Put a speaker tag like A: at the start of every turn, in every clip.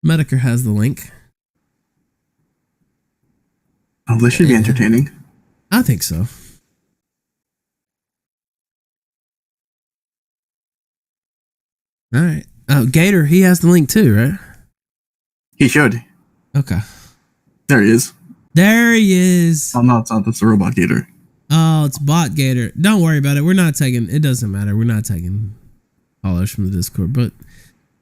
A: Metokur has the link.
B: Oh, this should be entertaining.
A: I think so. All right. Oh, Gator, he has the link too, right?
B: He should.
A: Okay.
B: There he is.
A: There he is.
B: Oh, no, it's not. That's the robot Gator.
A: Oh, it's bot Gator. Don't worry about it. We're not taking... It doesn't matter. We're not taking callers from the Discord, but...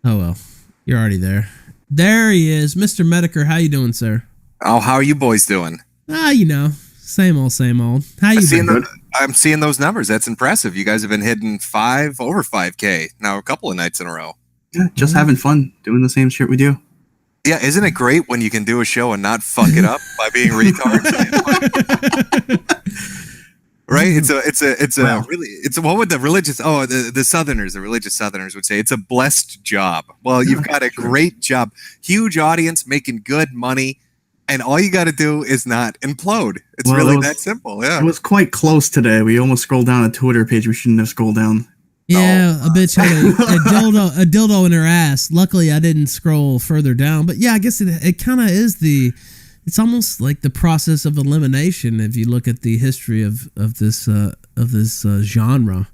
A: Oh, well. You're already there. There he is. Mr. Metokur, how you doing, sir?
C: Oh, how are you boys doing?
A: You know. Same old, same old. How you doing?
C: I'm seeing those numbers. That's impressive. You guys have been hitting over 5K now a couple of nights in a row.
B: Yeah, just having fun doing the same shit we do.
C: Yeah, isn't it great when you can do a show and not fuck it up by being retards? Right? It's what would the religious the religious Southerners would say, it's a blessed job. Well, you've got a great job, huge audience, making good money, and all you got to do is not implode. It's really that simple. Yeah,
B: it was quite close today. We almost scrolled down a Twitter page we shouldn't have scrolled down.
A: Yeah, a bitch had a dildo in her ass. Luckily, I didn't scroll further down. But yeah, I guess it kind of is it's almost like the process of elimination if you look at the history of this genre.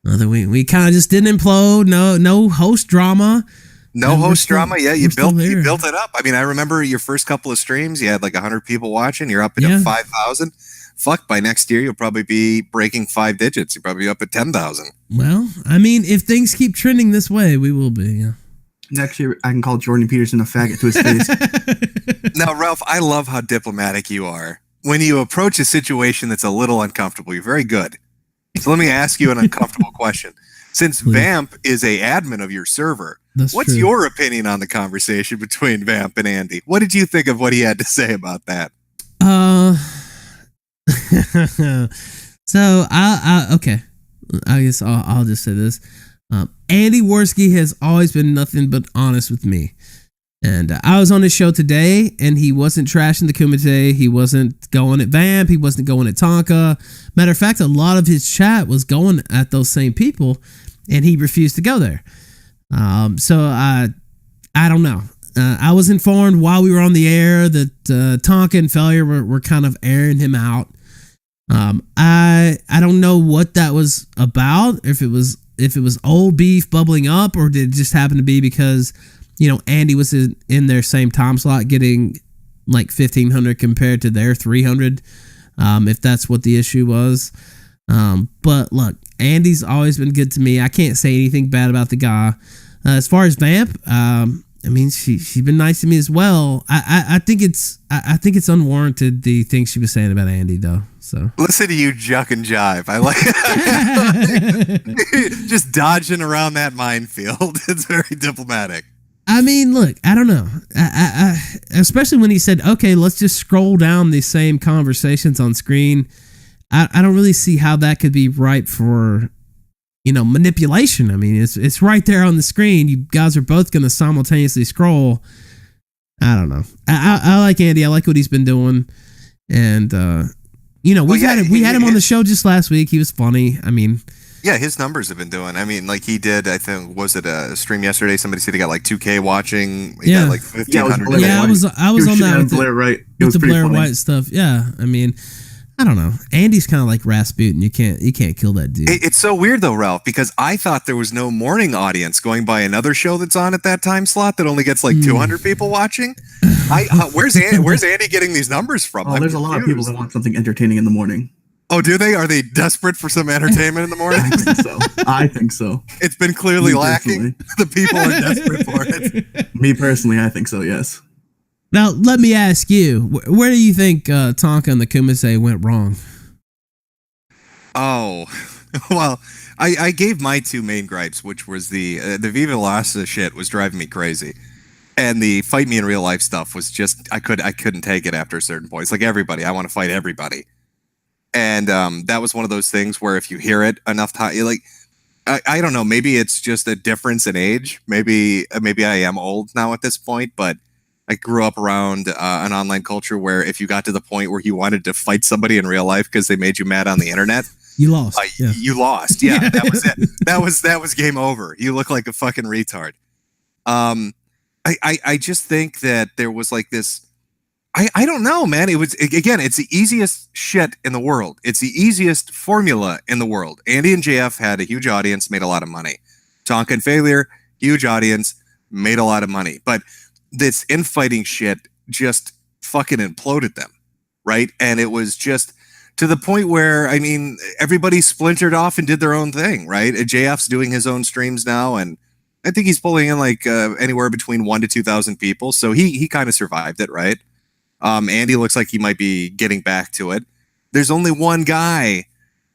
A: That we kind of just didn't implode. No host drama.
C: No host drama. Yeah, you built it up. I mean, I remember your first couple of streams. You had like 100 people watching. You're up at 5,000. Fuck, by next year you'll probably be breaking 5 digits. You're probably up at 10,000.
A: Well, I mean, if things keep trending this way, we will be. Yeah.
B: Next year, I can call Jordan Peterson a faggot to his face.
C: Now, Ralph, I love how diplomatic you are. When you approach a situation that's a little uncomfortable, you're very good. So let me ask you an uncomfortable question. Since Vamp is a admin of your server, what's your opinion on the conversation between Vamp and Andy? What did you think of what he had to say about that?
A: So okay. I guess I'll just say this. Andy Warski has always been nothing but honest with me. And I was on his show today, and he wasn't trashing the Kumite. He wasn't going at Vamp. He wasn't going at Tonka. Matter of fact, a lot of his chat was going at those same people, and he refused to go there. So I don't know. I was informed while we were on the air that Tonka and Failure were kind of airing him out. I don't know what that was about. If it was old beef bubbling up, or did it just happen to be because, you know, Andy was in their same time slot getting like 1,500 compared to their 300, if that's what the issue was. But look, Andy's always been good to me. I can't say anything bad about the guy. As far as Vamp, I mean, she's been nice to me as well. I think it's unwarranted, the things she was saying about Andy, though. So
C: listen to you juck and jive. I like it. Just dodging around that minefield. It's very diplomatic.
A: I mean, look, I don't know. I especially when he said, "Okay, let's just scroll down these same conversations on screen." I don't really see how that could be ripe for, you know, manipulation. I mean, it's right there on the screen. You guys are both going to simultaneously scroll. I don't know. I like Andy. I like what he's been doing, and you know, we had him on the show just last week. He was funny. I mean,
C: yeah, his numbers have been doing. I mean, like he did. I think was it a stream yesterday? Somebody said he got like 2K watching. He got like 1,500.
A: Yeah, I was on that with
B: Blair White.
A: With the Blair White stuff. Yeah, I mean, I don't know. Andy's kind of like Rasputin. You can't kill that dude.
C: It's so weird though, Ralph, because I thought there was no morning audience going by another show that's on at that time slot that only gets like 200 people watching. Where's Andy getting these numbers from?
B: Oh, there's a lot of people that want something entertaining in the morning.
C: Oh, do they? Are they desperate for some entertainment in the morning?
B: I think so.
C: It's been clearly lacking. The people are desperate for it.
B: Me personally, I think so, yes.
A: Now, let me ask you, where do you think Tonka and the Kumite went wrong?
C: Oh, well, I gave my two main gripes, which was the Viva Lassa shit was driving me crazy. And the fight me in real life stuff was just, I couldn't take it after a certain point. It's like everybody, I want to fight everybody. And that was one of those things where if you hear it enough time, like, I don't know, maybe it's just a difference in age. Maybe I am old now at this point, but I grew up around an online culture where if you got to the point where you wanted to fight somebody in real life because they made you mad on the internet,
A: you lost.
C: You lost. Yeah, that was it. That was game over. You look like a fucking retard. I just think that there was like this. I don't know, man. It was, again, it's the easiest shit in the world. It's the easiest formula in the world. Andy and JF had a huge audience, made a lot of money. Tonka and Failure, huge audience, made a lot of money. But this infighting shit just fucking imploded them, right? And it was just to the point where, I mean, everybody splintered off and did their own thing, right? JF's doing his own streams now, and I think he's pulling in like anywhere between 1,000 to 2,000 people. So he kind of survived it, right? Andy looks like he might be getting back to it. There's only one guy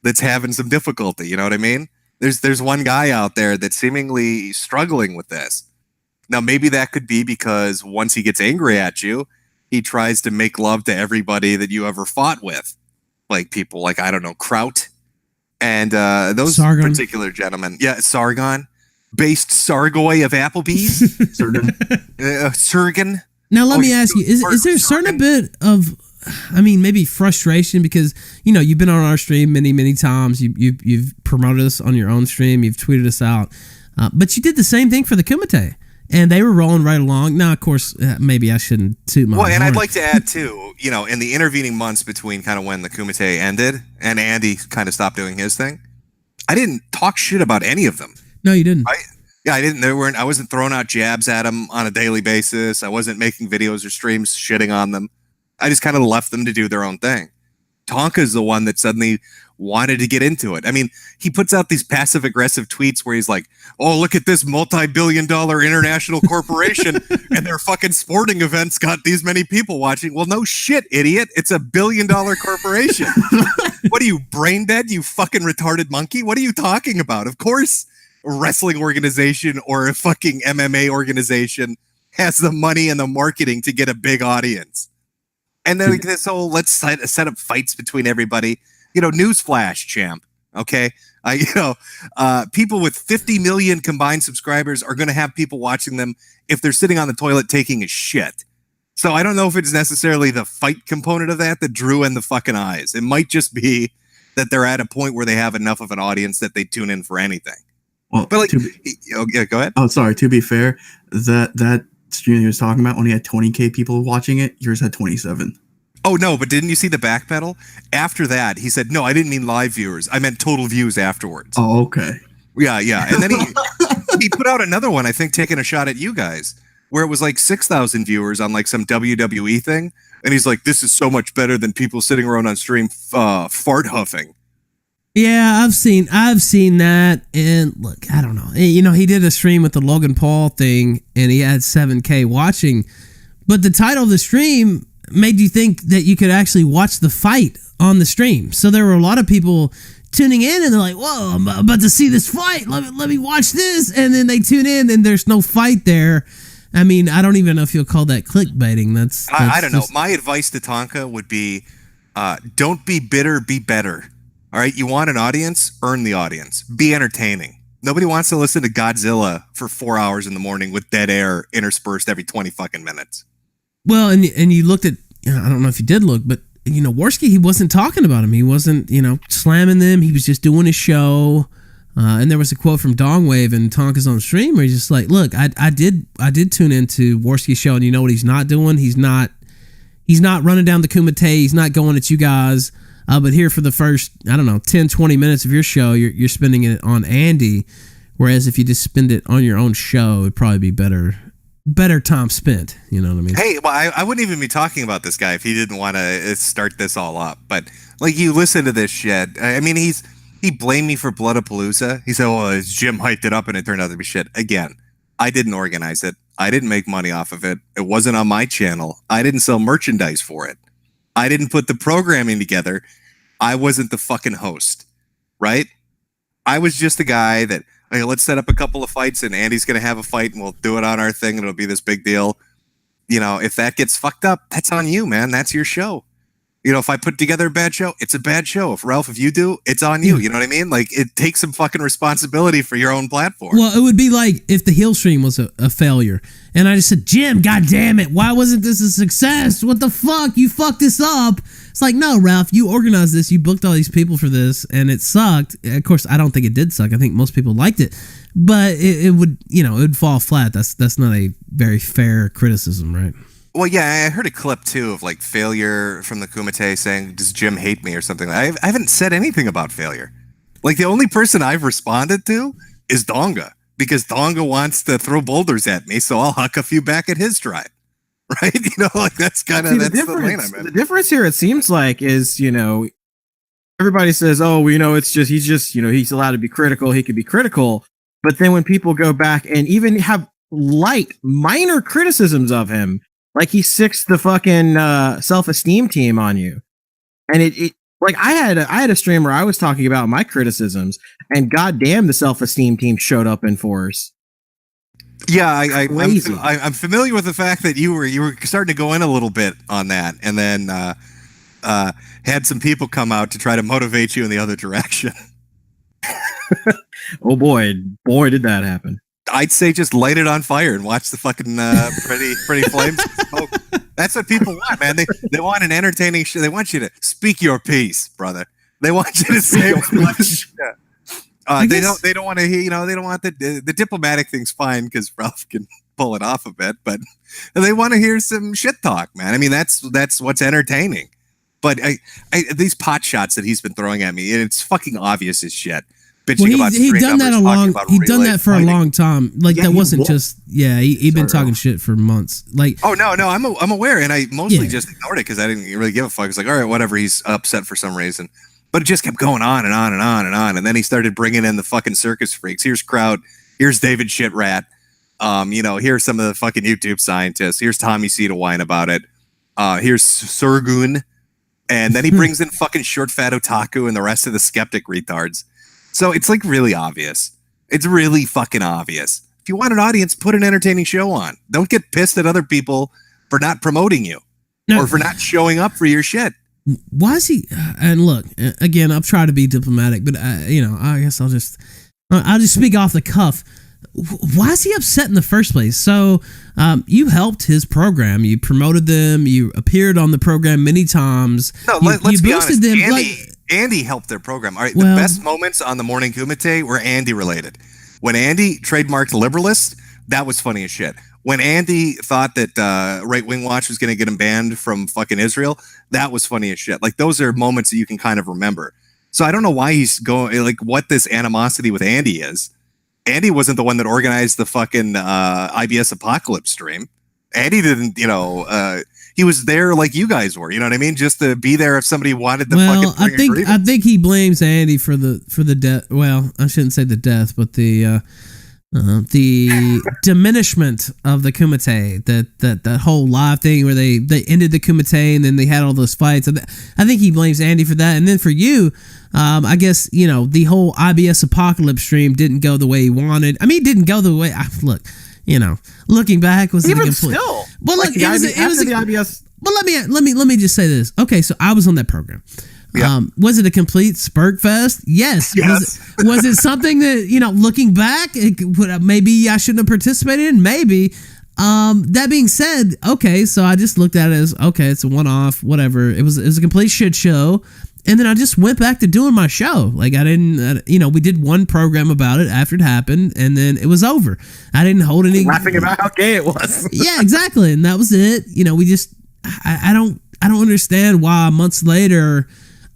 C: that's having some difficulty. You know what I mean? There's one guy out there that's seemingly struggling with this. Now, maybe that could be because once he gets angry at you, he tries to make love to everybody that you ever fought with. Like people like, I don't know, Kraut and those
A: Sargon.
C: Particular gentlemen. Yeah, Sargon. Based Sargoy of Applebee's. Surgan.
A: Now, let me ask you, is there a certain bit of, I mean, maybe frustration because, you know, you've been on our stream many, many times. You've promoted us on your own stream. You've tweeted us out. But you did the same thing for the Kumite. And they were rolling right along. Now, of course, maybe I shouldn't toot my horn.
C: And I'd like to add, too, you know, in the intervening months between kind of when the Kumite ended and Andy kind of stopped doing his thing, I didn't talk shit about any of them.
A: No, you didn't.
C: Yeah, I didn't. I wasn't throwing out jabs at them on a daily basis. I wasn't making videos or streams shitting on them. I just kind of left them to do their own thing. Tonka's the one that suddenly wanted to get into it. I mean, he puts out these passive aggressive tweets where he's like, "Oh, look at this multi-billion-dollar international corporation, and their fucking sporting events got these many people watching." Well, no shit, idiot. It's a billion-dollar corporation. What are you, brain dead? You fucking retarded monkey? What are you talking about? Of course, a wrestling organization or a fucking MMA organization has the money and the marketing to get a big audience. And then this whole let's set up fights between everybody. You know, newsflash, champ. Okay, people with 50 million combined subscribers are going to have people watching them if they're sitting on the toilet taking a shit. So I don't know if it's necessarily the fight component of that drew in the fucking eyes. It might just be that they're at a point where they have enough of an audience that they tune in for anything.
B: Well,
C: but like, yeah, go ahead.
B: Oh, sorry. To be fair, that stream he was talking about only had 20K people watching it. Yours had 27.
C: Oh, no, but didn't you see the backpedal? After that, he said, "No, I didn't mean live viewers. I meant total views afterwards."
B: Oh, okay.
C: Yeah. And then he put out another one, I think, taking a shot at you guys, where it was like 6,000 viewers on like some WWE thing. And he's like, "This is so much better than people sitting around on stream fart huffing."
A: Yeah, I've seen that, and look, I don't know. You know, he did a stream with the Logan Paul thing, and he had 7K watching, but the title of the stream made you think that you could actually watch the fight on the stream. So there were a lot of people tuning in, and they're like, "Whoa, I'm about to see this fight. Let me watch this," and then they tune in, and there's no fight there. I mean, I don't even know if you'll call that clickbaiting. That's
C: I don't know. My advice to Tonka would be, don't be bitter, be better. All right, you want an audience? Earn the audience. Be entertaining. Nobody wants to listen to Godzilla for 4 hours in the morning with dead air interspersed every 20 fucking minutes.
A: Well, and you looked at, I don't know if you did look, but, you know, Warski, he wasn't talking about him. He wasn't, slamming them. He was just doing his show. And there was a quote from Dongwave in Tonka's own stream where he's just like, "Look, I did tune into Warski's show, and you know what he's not doing? He's not running down the Kumite. He's not going at you guys. But here for the first, 10, 20 minutes of your show, you're spending it on Andy. Whereas if you just spend it on your own show, it'd probably be better time spent." You know what I mean?
C: Hey, well, I wouldn't even be talking about this guy if he didn't want to start this all up. But like, you listen to this shit. I mean, he blamed me for Bloodapalooza. He said, "Oh, Jim hyped it up and it turned out to be shit." Again, I didn't organize it. I didn't make money off of it. It wasn't on my channel. I didn't sell merchandise for it. I didn't put the programming together. I wasn't the fucking host, right? I was just a guy that, "Hey, let's set up a couple of fights and Andy's going to have a fight and we'll do it on our thing and it'll be this big deal." You know, if that gets fucked up, that's on you, man. That's your show. You know, if I put together a bad show, it's a bad show. If you do, it's on you. You know what I mean? Like, it takes some fucking responsibility for your own platform.
A: Well, it would be like if the heel stream was a failure, and I just said, Jim, God damn it, why wasn't this a success? What the fuck? You fucked this up. It's like, no, Ralph, you organized this, you booked all these people for this, and it sucked. Of course, I don't think it did suck. I think most people liked it, but it would, it would fall flat. That's not a very fair criticism, right?
C: Well, yeah, I heard a clip too of like Failure from the Kumite saying, "Does Jim hate me?" or something. I haven't said anything about Failure. Like, the only person I've responded to is D0NGA, because D0NGA wants to throw boulders at me, so I'll huck a few back at his tribe. Right? Like, that's kind of the lane I'm in.
D: The difference here, it seems like, is everybody says, "Oh, it's just he's allowed to be critical. He could be critical," but then when people go back and even have minor criticisms of him. Like, he sixed the fucking self-esteem team on you, and it like I had a streamer I was talking about my criticisms, and goddamn, the self-esteem team showed up in force.
C: Yeah, I'm familiar with the fact that you were starting to go in a little bit on that, and then had some people come out to try to motivate you in the other direction. Oh boy, did that happen. I'd say just light it on fire and watch the fucking pretty flames smoke. That's what people want, man. They want an entertaining show. They want you to speak your piece, brother. They want you to say they don't want to hear, they don't want the diplomatic thing's fine because Ralph can pull it off a bit, but they want to hear some shit talk, man. I mean, that's what's entertaining. But these pot shots that he's been throwing at me, it's fucking obvious as shit.
A: Well, he'd done that for a long time. Like, that wasn't just he'd been talking shit for months. Like,
C: oh no, I'm aware, and I mostly just ignored it because I didn't really give a fuck. It's like, all right, whatever. He's upset for some reason, but it just kept going on and on and on and on. And then he started bringing in the fucking circus freaks. Here's Crowd. Here's David Shitrat. Here's some of the fucking YouTube scientists. Here's Tommy C to whine about it. Here's Surgun, and then he brings in fucking Short Fat Otaku and the rest of the skeptic retards. So it's like really obvious. It's really fucking obvious. If you want an audience, put an entertaining show on. Don't get pissed at other people for not promoting you or for not showing up for your shit.
A: Why is he? And look, again, I'll try to be diplomatic, but I guess I'll just speak off the cuff. Why is he upset in the first place? So you helped his program. You promoted them. You appeared on the program many times.
C: No, let's be honest. Andy helped their program. All right, the best moments on the Morning Kumite were Andy related. When Andy trademarked liberalist, that was funny as shit. When Andy thought that Right Wing Watch was going to get him banned from fucking Israel, that was funny as shit. Like, those are moments that you can kind of remember. So I don't know why he's going, like, what this animosity with Andy is. Andy wasn't the one that organized the fucking IBS Apocalypse stream. Andy didn't, he was there like you guys were, you know what I mean? Just to be there if somebody wanted to fucking bring
A: I think he blames Andy for the death. Well, I shouldn't say the death, but the diminishment of the Kumite, that whole live thing where they ended the Kumite and then they had all those fights. I think he blames Andy for that. And then for you, I guess, the whole IBS Apocalypse stream didn't go the way he wanted. I mean, it didn't go the way looking back, was
D: even
A: complete,
D: still.
A: Well, look,
D: the IBS.
A: But let me just say this. Okay, so I was on that program.
C: Yeah.
A: Was it a complete spurk fest? Yes. Was it something that, looking back, maybe I shouldn't have participated in? Maybe. That being said, okay, so I just looked at it as, okay, it's a one-off, whatever. It was a complete shit show. And then I just went back to doing my show. Like, I didn't, we did one program about it after it happened, and then it was over. I didn't hold any.
D: Laughing about how gay it was.
A: Yeah, exactly. And that was it. We just, I don't understand why months later,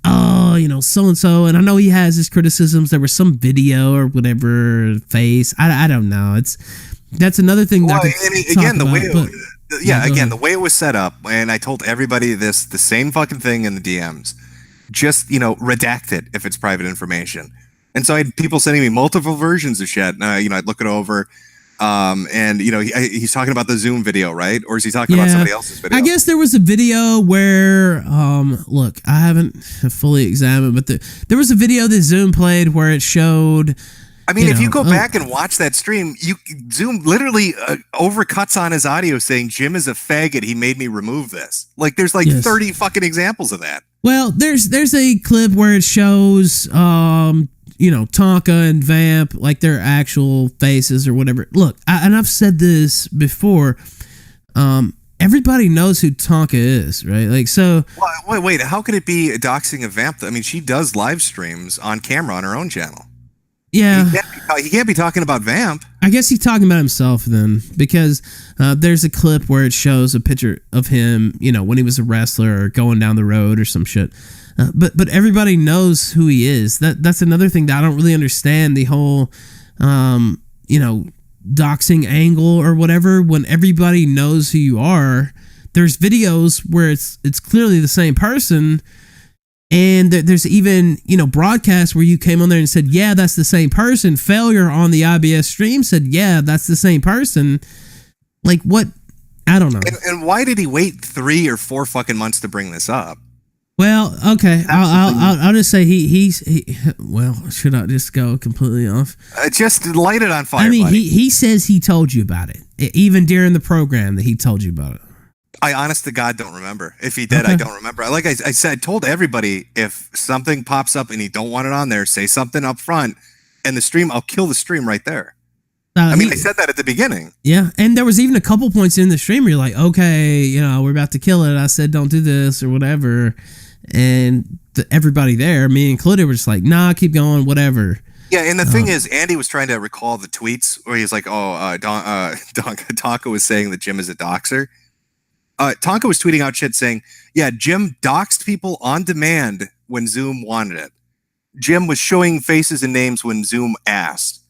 A: so-and-so, and I know he has his criticisms. There was some video or whatever face. I don't know. That's another thing.
C: Well, the way it was set up, and I told everybody the same fucking thing in the DMs. Just, redact it if it's private information. And so I had people sending me multiple versions of shit. I'd look it over. And he's talking about the Zoom video, right? Or is he talking about somebody else's video?
A: I guess there was a video where, look, I haven't fully examined, but there was a video that Zoom played where it showed.
C: I mean, if you go back and watch that stream, Zoom literally overcuts on his audio saying Jim is a faggot. He made me remove this. Like, there's like 30 fucking examples of that.
A: Well, there's a clip where it shows, Tonka and Vamp, like their actual faces or whatever. Look, and I've said this before. Everybody knows who Tonka is, right? Like, so.
C: Wait. How could it be doxing a Vamp? I mean, she does live streams on camera on her own channel.
A: Yeah.
C: He can't be talking about Vamp.
A: I guess he's talking about himself then, because there's a clip where it shows a picture of him, when he was a wrestler or going down the road or some shit. But everybody knows who he is. That's another thing that I don't really understand, the whole, doxing angle or whatever. When everybody knows who you are, there's videos where it's clearly the same person. And there's even, broadcasts where you came on there and said, yeah, that's the same person. Failure on the IBS stream said, yeah, that's the same person. Like, what? I don't know.
C: And why did he wait 3 or 4 fucking months to bring this up?
A: Well, okay. I'll just say well, should I just go completely off?
C: Just light it on fire,
A: I mean,
C: buddy.
A: he says he told you about it. Even during the program that he told you about it.
C: I honest to God don't remember. If he did, I don't remember. Like I said, I told everybody, if something pops up and you don't want it on there, say something up front, and the stream, I'll kill the stream right there. I said that at the beginning.
A: Yeah, and there was even a couple points in the stream where you're like, okay, we're about to kill it. I said don't do this or whatever. And everybody there, me included, were just like, nah, keep going, whatever.
C: Yeah, and the thing is, Andy was trying to recall the tweets where he's like, Tonka was saying that Jim is a doxer. Tonka was tweeting out shit saying, yeah, Jim doxed people on demand when Zoom wanted it. Jim was showing faces and names when Zoom asked.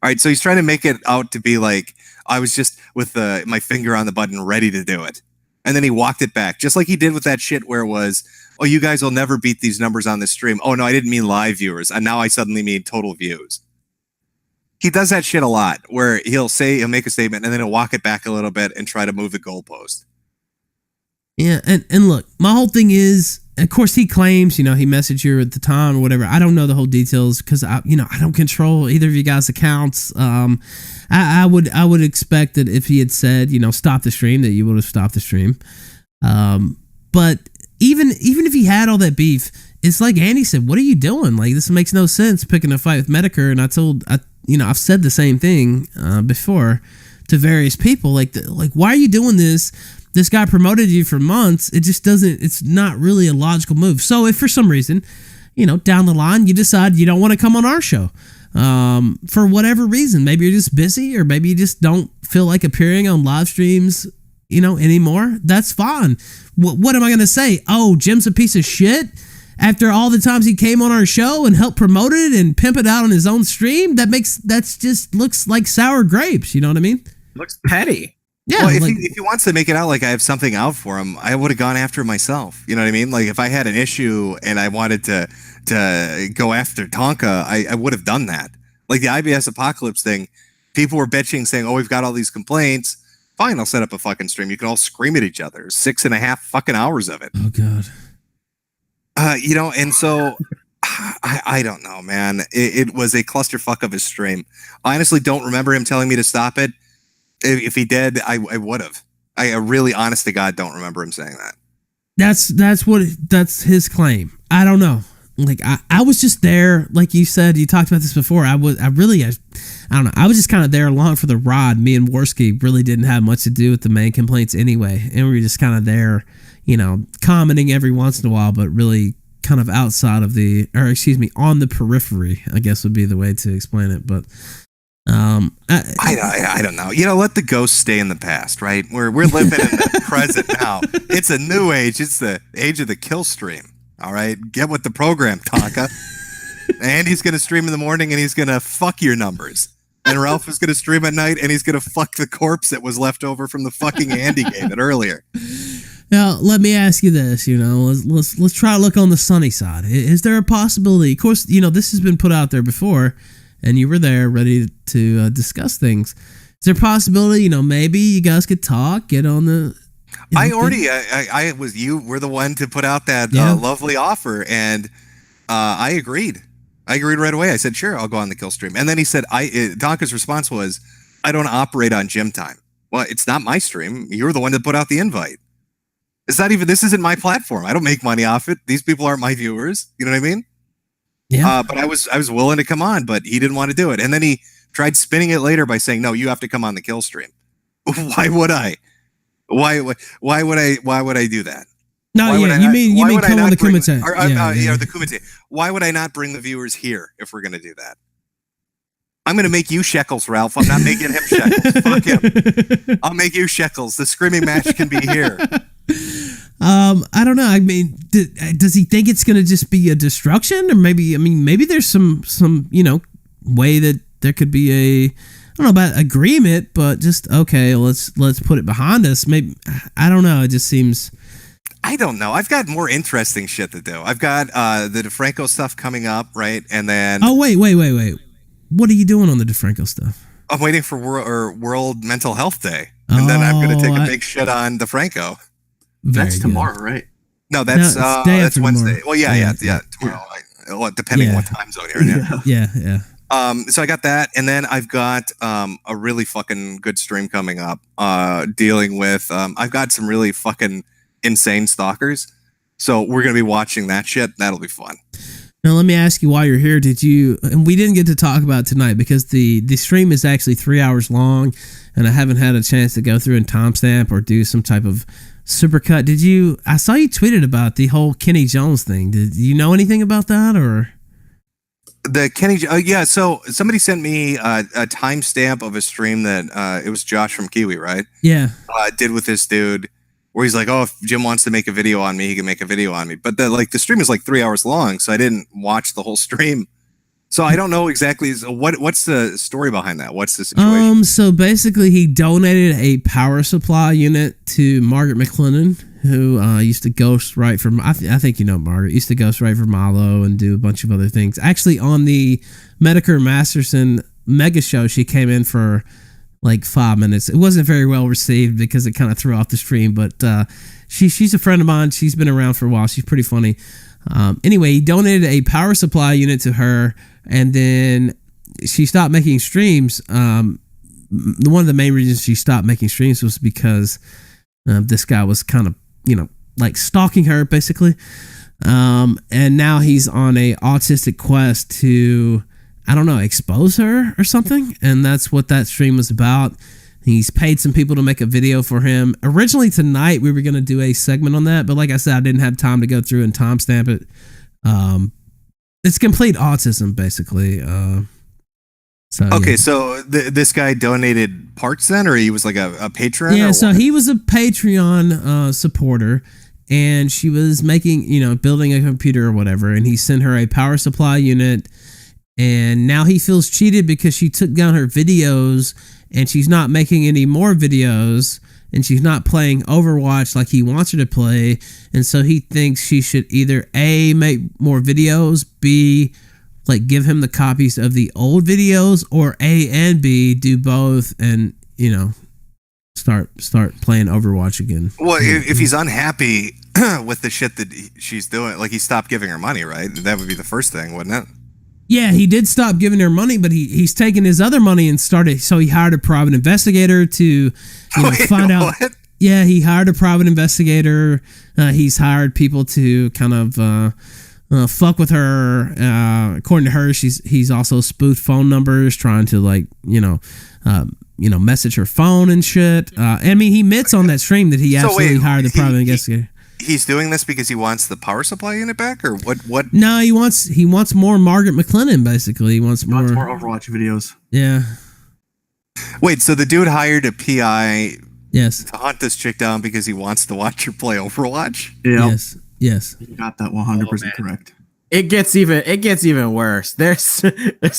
C: All right, so he's trying to make it out to be like, I was just with my finger on the button ready to do it. And then he walked it back, just like he did with that shit where it was, oh, you guys will never beat these numbers on this stream. Oh, no, I didn't mean live viewers. And now I suddenly mean total views. He does that shit a lot where he'll make a statement and then he'll walk it back a little bit and try to move the goalpost.
A: Yeah, and look, my whole thing is, of course, he claims, he messaged you at the time or whatever. I don't know the whole details because I don't control either of you guys' accounts. I would expect that if he had said, stop the stream, that you would have stopped the stream. But even if he had all that beef, it's like Andy said, what are you doing? Like, this makes no sense picking a fight with Metokur. And I've said the same thing before to various people. Like, why are you doing this? This guy promoted you for months. It just doesn't, it's not really a logical move. So if for some reason, down the line, you decide you don't want to come on our show, for whatever reason, maybe you're just busy or maybe you just don't feel like appearing on live streams, anymore. That's fine. What am I going to say? Oh, Jim's a piece of shit after all the times he came on our show and helped promote it and pimp it out on his own stream. That's just looks like sour grapes. You know what I mean?
D: Looks petty.
A: Yeah,
C: well, if he wants to make it out like I have something out for him, I would have gone after him myself. You know what I mean? Like if I had an issue and I wanted to go after Tonka, I would have done that. Like the IBS Apocalypse thing, people were bitching saying, oh, we've got all these complaints. Fine, I'll set up a fucking stream. You can all scream at each other. 6.5 fucking hours of it.
A: Oh, God.
C: And so I don't know, man. It was a clusterfuck of a stream. I honestly don't remember him telling me to stop it. If he did, I would have. I really, honest to God, don't remember him saying that. That's his claim. I don't know. Like I was just there, like you said. You talked about this before. I don't know. I was just kind of there along for the ride. Me and Warski really didn't have much to do with the main complaints anyway, and we were just kind of there, commenting every once in a while, but really kind of outside of on the periphery, I guess would be the way to explain it. But I don't know. Let the ghosts stay in the past, right? We're living in the present now. It's a new age. It's the age of the kill stream. All right, get with the program, Tonka. Andy's gonna stream in the morning and he's gonna fuck your numbers, and Ralph is gonna stream at night and he's gonna fuck the corpse that was left over from the fucking Andy game it earlier.
A: Now, let me ask you this. Let's try to look on the sunny side. Is there a possibility? Of course, this has been put out there before. And you were there ready to discuss things. Is there a possibility, maybe you guys could talk, get on the...
C: you were the one to put out that lovely offer, and I agreed. I agreed right away. I said, sure, I'll go on the kill stream. And then he said, Tonka's response was, I don't operate on gym time. Well, it's not my stream. You're the one that put out the invite. It's not even, this isn't my platform. I don't make money off it. These people aren't my viewers. You know what I mean?
A: Yeah.
C: But I was willing to come on, but he didn't want to do it. And then he tried spinning it later by saying, no, you have to come on the kill stream. Why would I? Why would I do that?
A: No, yeah, you mean come on the Kumite.
C: The Kumite. Why would I not bring the viewers here if we're going to do that? I'm going to make you shekels, Ralph. I'm not making him shekels. Fuck him. I'll make you shekels. The screaming match can be here.
A: I don't know. I mean, does he think it's going to just be a destruction, or maybe there's some way that there could be a, I don't know about agreement, but just okay, let's put it behind us. Maybe, I don't know. It just seems.
C: I don't know. I've got more interesting shit to do. I've got the DeFranco stuff coming up, right? And then
A: wait. What are you doing on the DeFranco stuff?
C: I'm waiting for World Mental Health Day, and then I'm going to take a big shit on DeFranco.
B: That's tomorrow, right?
C: No, that's that's Wednesday.
A: Tomorrow.
C: Well, yeah, tomorrow. Depending what time zone you're in.
A: Yeah.
C: So I got that, and then I've got a really fucking good stream coming up, dealing with. I've got some really fucking insane stalkers, so we're gonna be watching that shit. That'll be fun.
A: Now let me ask you, while you're here, and we didn't get to talk about it tonight because the stream is actually 3 hours long, and I haven't had a chance to go through and timestamp or do some type of supercut. I saw you tweeted about the whole Kenny Jones thing. Did you know anything about that, or?
C: The Kenny, yeah. So somebody sent me a timestamp of a stream that it was Josh from Kiwi, right?
A: Yeah.
C: Did with this dude, where he's like, "Oh, if Jim wants to make a video on me, he can make a video on me." But the stream is like 3 hours long, so I didn't watch the whole stream. So I don't know exactly what's the story behind that. What's the situation?
A: So basically, he donated a power supply unit to Margaret McClendon, who used to ghostwrite for, I think you know Margaret, used to ghostwrite for Milo and do a bunch of other things. Actually, on the Metokur Masterson mega show, she came in for like 5 minutes. It wasn't very well received because it kind of threw off the stream, but she's a friend of mine. She's been around for a while. She's pretty funny. Anyway, he donated a power supply unit to her, and then she stopped making streams. One of the main reasons she stopped making streams was because this guy was kind of, like stalking her basically. And now he's on a autistic quest to, I don't know, expose her or something. And that's what that stream was about. He's paid some people to make a video for him. Originally tonight, we were going to do a segment on that, but like I said, I didn't have time to go through and timestamp it. It's complete autism, basically.
C: So this guy donated parts then, or he was like a patron?
A: Yeah, so he was a Patreon supporter, and she was making, building a computer or whatever, and he sent her a power supply unit, and now he feels cheated because she took down her videos, and she's not making any more videos, and she's not playing Overwatch like he wants her to play, and so he thinks she should either A, make more videos, B, like give him the copies of the old videos, or A and B, do both, and start playing Overwatch again.
C: Well, if he's unhappy with the shit that she's doing, like he stopped giving her money, right? That would be the first thing, wouldn't it?
A: Yeah, he did stop giving her money, but he's taken his other money and started. So he hired a private investigator to find out. What? Yeah, he hired a private investigator. He's hired people to kind of fuck with her. According to her, he's also spoofed phone numbers, trying to message her phone and shit. I mean, he admits on that stream that he absolutely hired the private investigator.
C: He's doing this because he wants the power supply unit back, or what?
A: No, he wants more Margaret McClendon. Basically, he wants more
B: Overwatch videos.
A: Yeah.
C: Wait, so the dude hired a PI?
A: Yes.
C: To hunt this chick down because he wants to watch her play Overwatch?
B: Yeah.
A: Yes.
B: You got that 100% correct.
D: It gets even worse. There's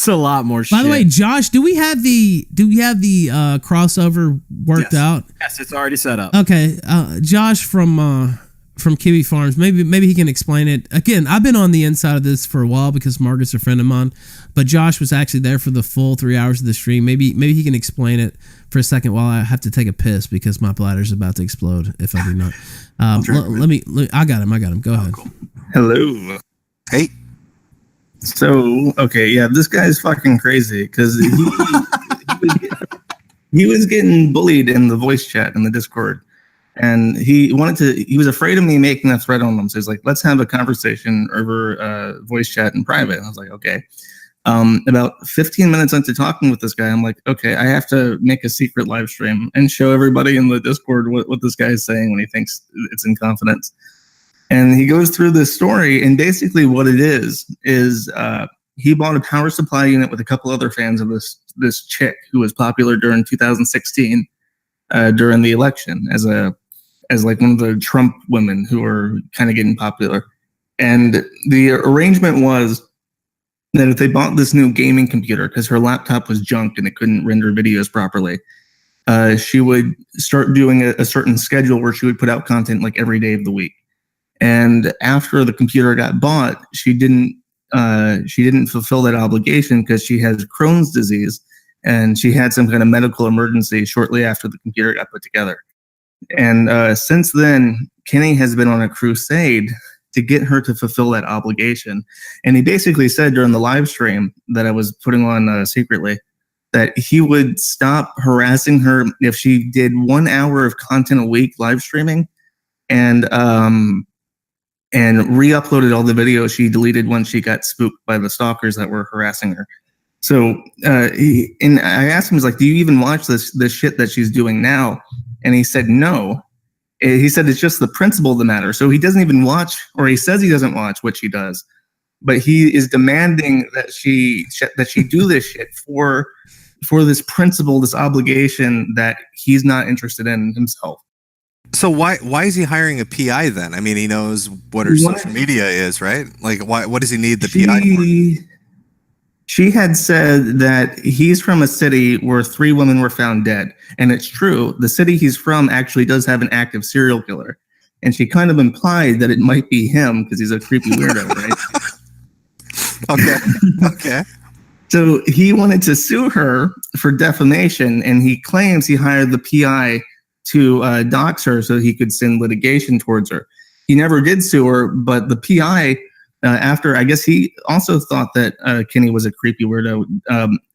D: a lot more shit.
A: By the way, Josh, do we have the crossover worked out?
D: Yes, it's already set up.
A: Okay. Josh from Kiwi Farms, maybe he can explain it. Again, I've been on the inside of this for a while because Margaret's a friend of mine, but Josh was actually there for the full 3 hours of the stream. Maybe he can explain it for a second while I have to take a piss because my bladder's about to explode if I do not. I got him. Go ahead.
B: Cool.
E: Hello.
C: Hey.
E: So, okay, yeah, this guy's fucking crazy because he was getting bullied in the voice chat in the Discord. And he was afraid of me making a threat on him. So he's like, let's have a conversation over voice chat in private. And I was like, okay. About 15 minutes into talking with this guy, I'm like, okay, I have to make a secret live stream and show everybody in the Discord what this guy is saying when he thinks it's in confidence. And he goes through this story, and basically what it is he bought a power supply unit with a couple other fans of this chick who was popular during 2016 during the election as like one of the Trump women who were kind of getting popular. And the arrangement was that if they bought this new gaming computer, because her laptop was junk and it couldn't render videos properly, she would start doing a certain schedule where she would put out content like every day of the week. And after the computer got bought, she didn't fulfill that obligation because she has Crohn's disease, and she had some kind of medical emergency shortly after the computer got put together. And since then, Kenny has been on a crusade to get her to fulfill that obligation. And he basically said during the live stream that I was putting on secretly that he would stop harassing her if she did 1 hour of content a week live streaming, and re-uploaded all the videos she deleted when she got spooked by the stalkers that were harassing her. So and I asked him, he's like, do you even watch this shit that she's doing now? And he said no. He said it's just the principle of the matter. So he doesn't even watch, or he says he doesn't watch what she does, but he is demanding that she do this shit for this principle, this obligation that he's not interested in himself.
C: So why is he hiring a PI then? I mean, he knows what her social media is, right? Like, what does he need the PI for?
E: She had said that he's from a city where 3 women were found dead. And it's true. The city he's from actually does have an active serial killer. And she kind of implied that it might be him because he's a creepy weirdo, right?
C: Okay.
E: So he wanted to sue her for defamation, and he claims he hired the PI to dox her so he could send litigation towards her. He never did sue her, but the PI... after, I guess he also thought that Kenny was a creepy weirdo,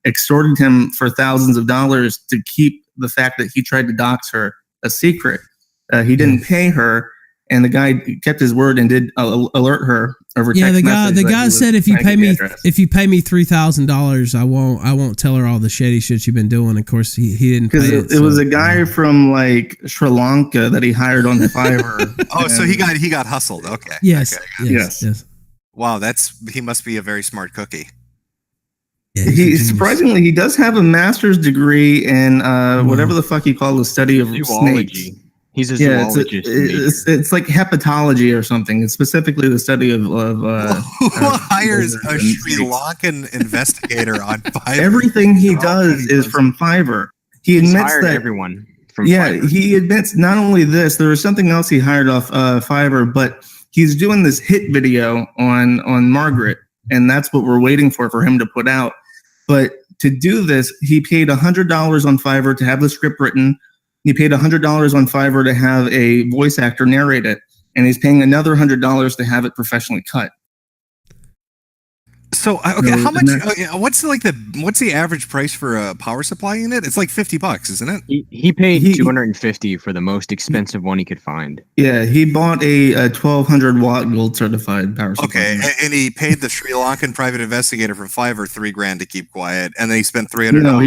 E: extorted him for thousands of dollars to keep the fact that he tried to dox her a secret. He didn't pay her, and the guy kept his word and did alert her over text message.
A: The guy said if you pay me $3,000, I won't tell her all the shady shit you've been doing. Of course, he didn't pay it.
E: It was a guy from like Sri Lanka that he hired on Fiverr.
C: Oh, so he got hustled. Okay.
A: Yes.
C: Okay,
E: yes.
C: Wow, he must be a very smart cookie.
A: Yeah,
E: he surprisingly he does have a master's degree in whatever the fuck you call the study of snakes.
F: He's a zoologist.
E: It's like hepatology or something. It's specifically the study of
C: who hires a Sri Lankan investigator on Fiverr?
E: Everything he does is from Fiverr. He admits that
F: everyone from Fiverr.
E: He admits not only this, there was something else he hired off Fiverr, but he's doing this hit video on Margaret, and that's what we're waiting for him to put out. But to do this, he paid $100 on Fiverr to have the script written. He paid $100 on Fiverr to have a voice actor narrate it, and he's paying another $100 to have it professionally cut.
C: So how much? What's the average price for a power supply unit? It's like $50, isn't it?
F: He paid $250 for the most expensive one he could find.
E: Yeah, he bought a 1200 watt gold certified power supply.
C: Okay, and he paid the Sri Lankan private investigator from Fiverr $3,000 to keep quiet, and then he spent $300.
F: No.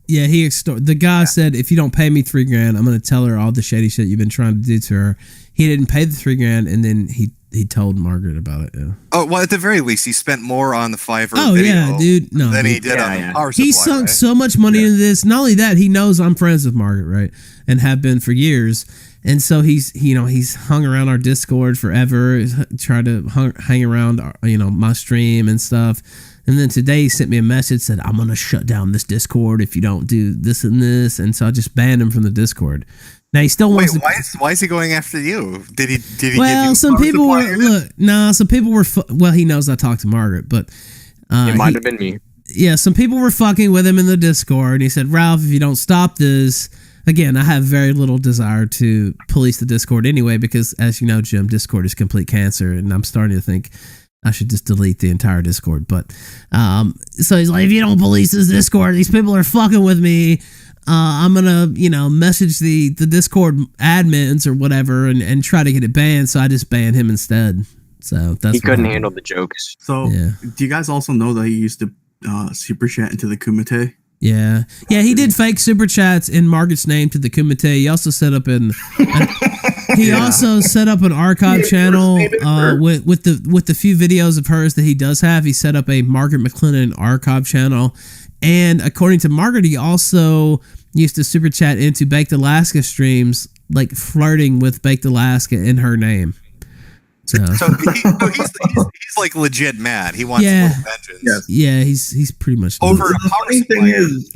A: Yeah, the guy said if you don't pay me $3,000, I'm going to tell her all the shady shit you've been trying to do to her. He didn't pay the $3,000, and then he told Margaret about it. Yeah.
C: Oh well, at the very least, he spent more on the Fiverr.
A: Oh
C: video
A: yeah, dude. No,
C: than he did on the power supply.
A: He sunk so much money into this. Not only that, he knows I'm friends with Margaret, right, and have been for years. And so he's hung around our Discord forever. Tried to hang around, my stream and stuff. And then today he sent me a message, said, I'm going to shut down this Discord if you don't do this and this. And so I just banned him from the Discord. Now he still wants
C: why is he going after you? Did he
A: well,
C: give you
A: some people were well, he knows I talked to Margaret, but
F: it might have been me.
A: Yeah, some people were fucking with him in the Discord, and he said, Ralph, if you don't stop this, again, I have very little desire to police the Discord anyway, because as you know, Jim, Discord is complete cancer, and I'm starting to think I should just delete the entire Discord. But so he's like, if you don't police this Discord, these people are fucking with me. I'm gonna, message the Discord admins or whatever and try to get it banned. So I just banned him instead. So that's
F: he couldn't handle the jokes.
B: So do you guys also know that he used to super chat into the Kumite?
A: Yeah, he did fake super chats in Margaret's name to the Kumite. He also set up also set up an archive channel with the few videos of hers that he does have. He set up a Margaret McClellan archive channel, and according to Margaret, he also used to super chat into Baked Alaska streams, like flirting with Baked Alaska in her name. So
C: he's like legit mad. He wants vengeance.
E: Yes.
A: Yeah, he's pretty much
C: over
E: The
C: a power
E: funny thing
C: supply.
E: is,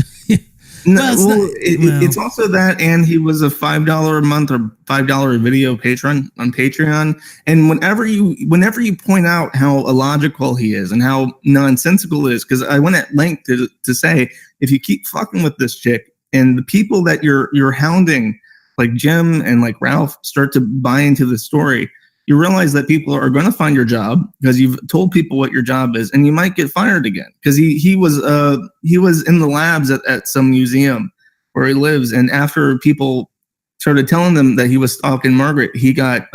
E: it's also that, and he was a $5 a month or $5 a video patron on Patreon. And whenever you point out how illogical he is and how nonsensical it is, because I went at length to say, if you keep fucking with this chick and the people that you're hounding, like Jim and like Ralph, start to buy into the story, you realize that people are going to find your job because you've told people what your job is, and you might get fired again because he was in the labs at some museum where he lives, and after people started telling them that he was stalking Margaret, he got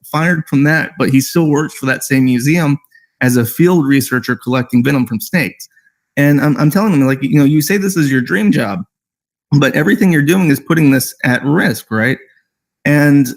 E: fired from that, but he still works for that same museum as a field researcher collecting venom from snakes. And I'm telling him, like, you say this is your dream job, but everything you're doing is putting this at risk, right? And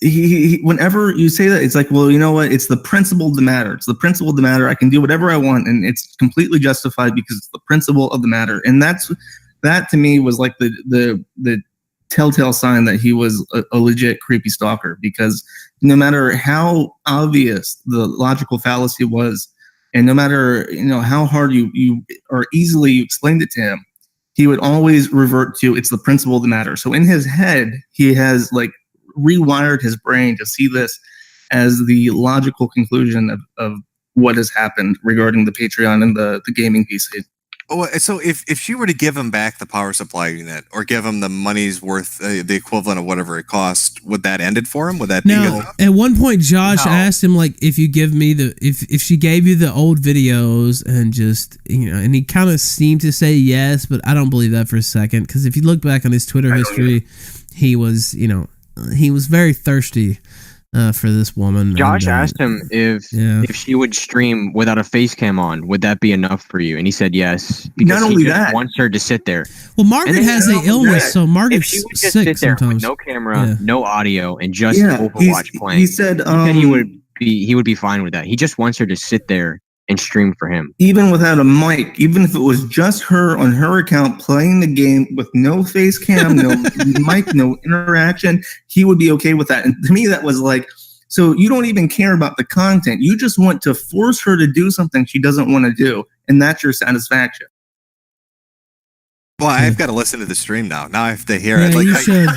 E: he whenever you say that, it's like, well, you know what? It's the principle of the matter. It's the principle of the matter. I can do whatever I want, and it's completely justified because it's the principle of the matter. And that to me was like the telltale sign that he was a legit creepy stalker, because no matter how obvious the logical fallacy was, and no matter how hard you or easily you explained it to him, he would always revert to it's the principle of the matter. So in his head, he has like rewired his brain to see this as the logical conclusion of what has happened regarding the Patreon and the gaming PC.
C: Oh, so if she were to give him back the power supply unit or give him the money's worth, the equivalent of whatever it cost, would that end it for him? Would that
A: now? At one point, Josh asked him, like, if you give me if she gave you the old videos and just and he kind of seemed to say yes, but I don't believe that for a second, because if you look back on his Twitter history, he was he was very thirsty for this woman.
F: Josh asked him if she would stream without a face cam on, would that be enough for you? And he said yes, because
E: not only
F: he just
E: that,
F: wants her to sit there.
A: Well, Margaret has an illness, so Margaret's
F: if she would just
A: sick
F: sit there
A: sometimes.
F: with no camera, no audio, and just Overwatch playing.
E: He said
F: he would be fine with that. He just wants her to sit there and stream for him,
E: even without a mic, even if it was just her on her account playing the game with no face cam, no mic, no interaction. He would be okay with that. And to me, that was like, so you don't even care about the content. You just want to force her to do something she doesn't want to do, and that's your satisfaction.
C: Well, I've got to listen to the stream now. Now I have to hear it.
A: Like, you should.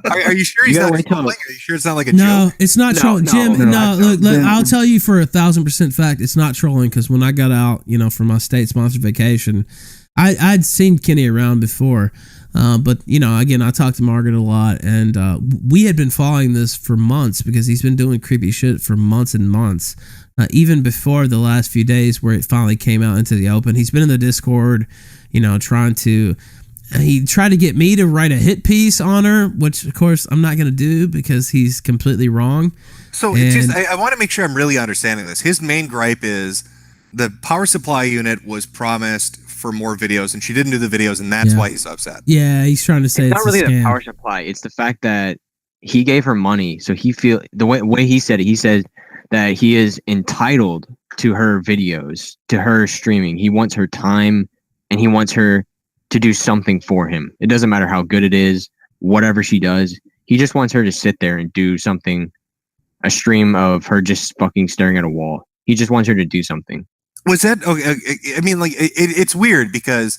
C: Are you sure he's not trolling? Are you sure it's not like a
A: no,
C: joke?
A: It's not trolling. Jim, look, I'll tell you for 1,000% fact, it's not trolling, because when I got out, for my state-sponsored vacation, I'd seen Kenny around before. But, again, I talked to Margaret a lot, and we had been following this for months because he's been doing creepy shit for months and months, even before the last few days where it finally came out into the open. He's been in the Discord, trying to... He tried to get me to write a hit piece on her, which, of course, I'm not going to do because he's completely wrong.
C: So I want to make sure I'm really understanding this. His main gripe is the power supply unit was promised for more videos, and she didn't do the videos, and that's why he's upset.
A: Yeah, he's trying to say
F: it's not really the power supply. It's the fact that he gave her money, so the way he said it, he said that he is entitled to her videos, to her streaming. He wants her time, and he wants her to do something for him. It doesn't matter how good it is, whatever she does. He just wants her to sit there and do something, a stream of her just fucking staring at a wall. He just wants her to do something.
C: Was that okay? I mean, like, it's weird because,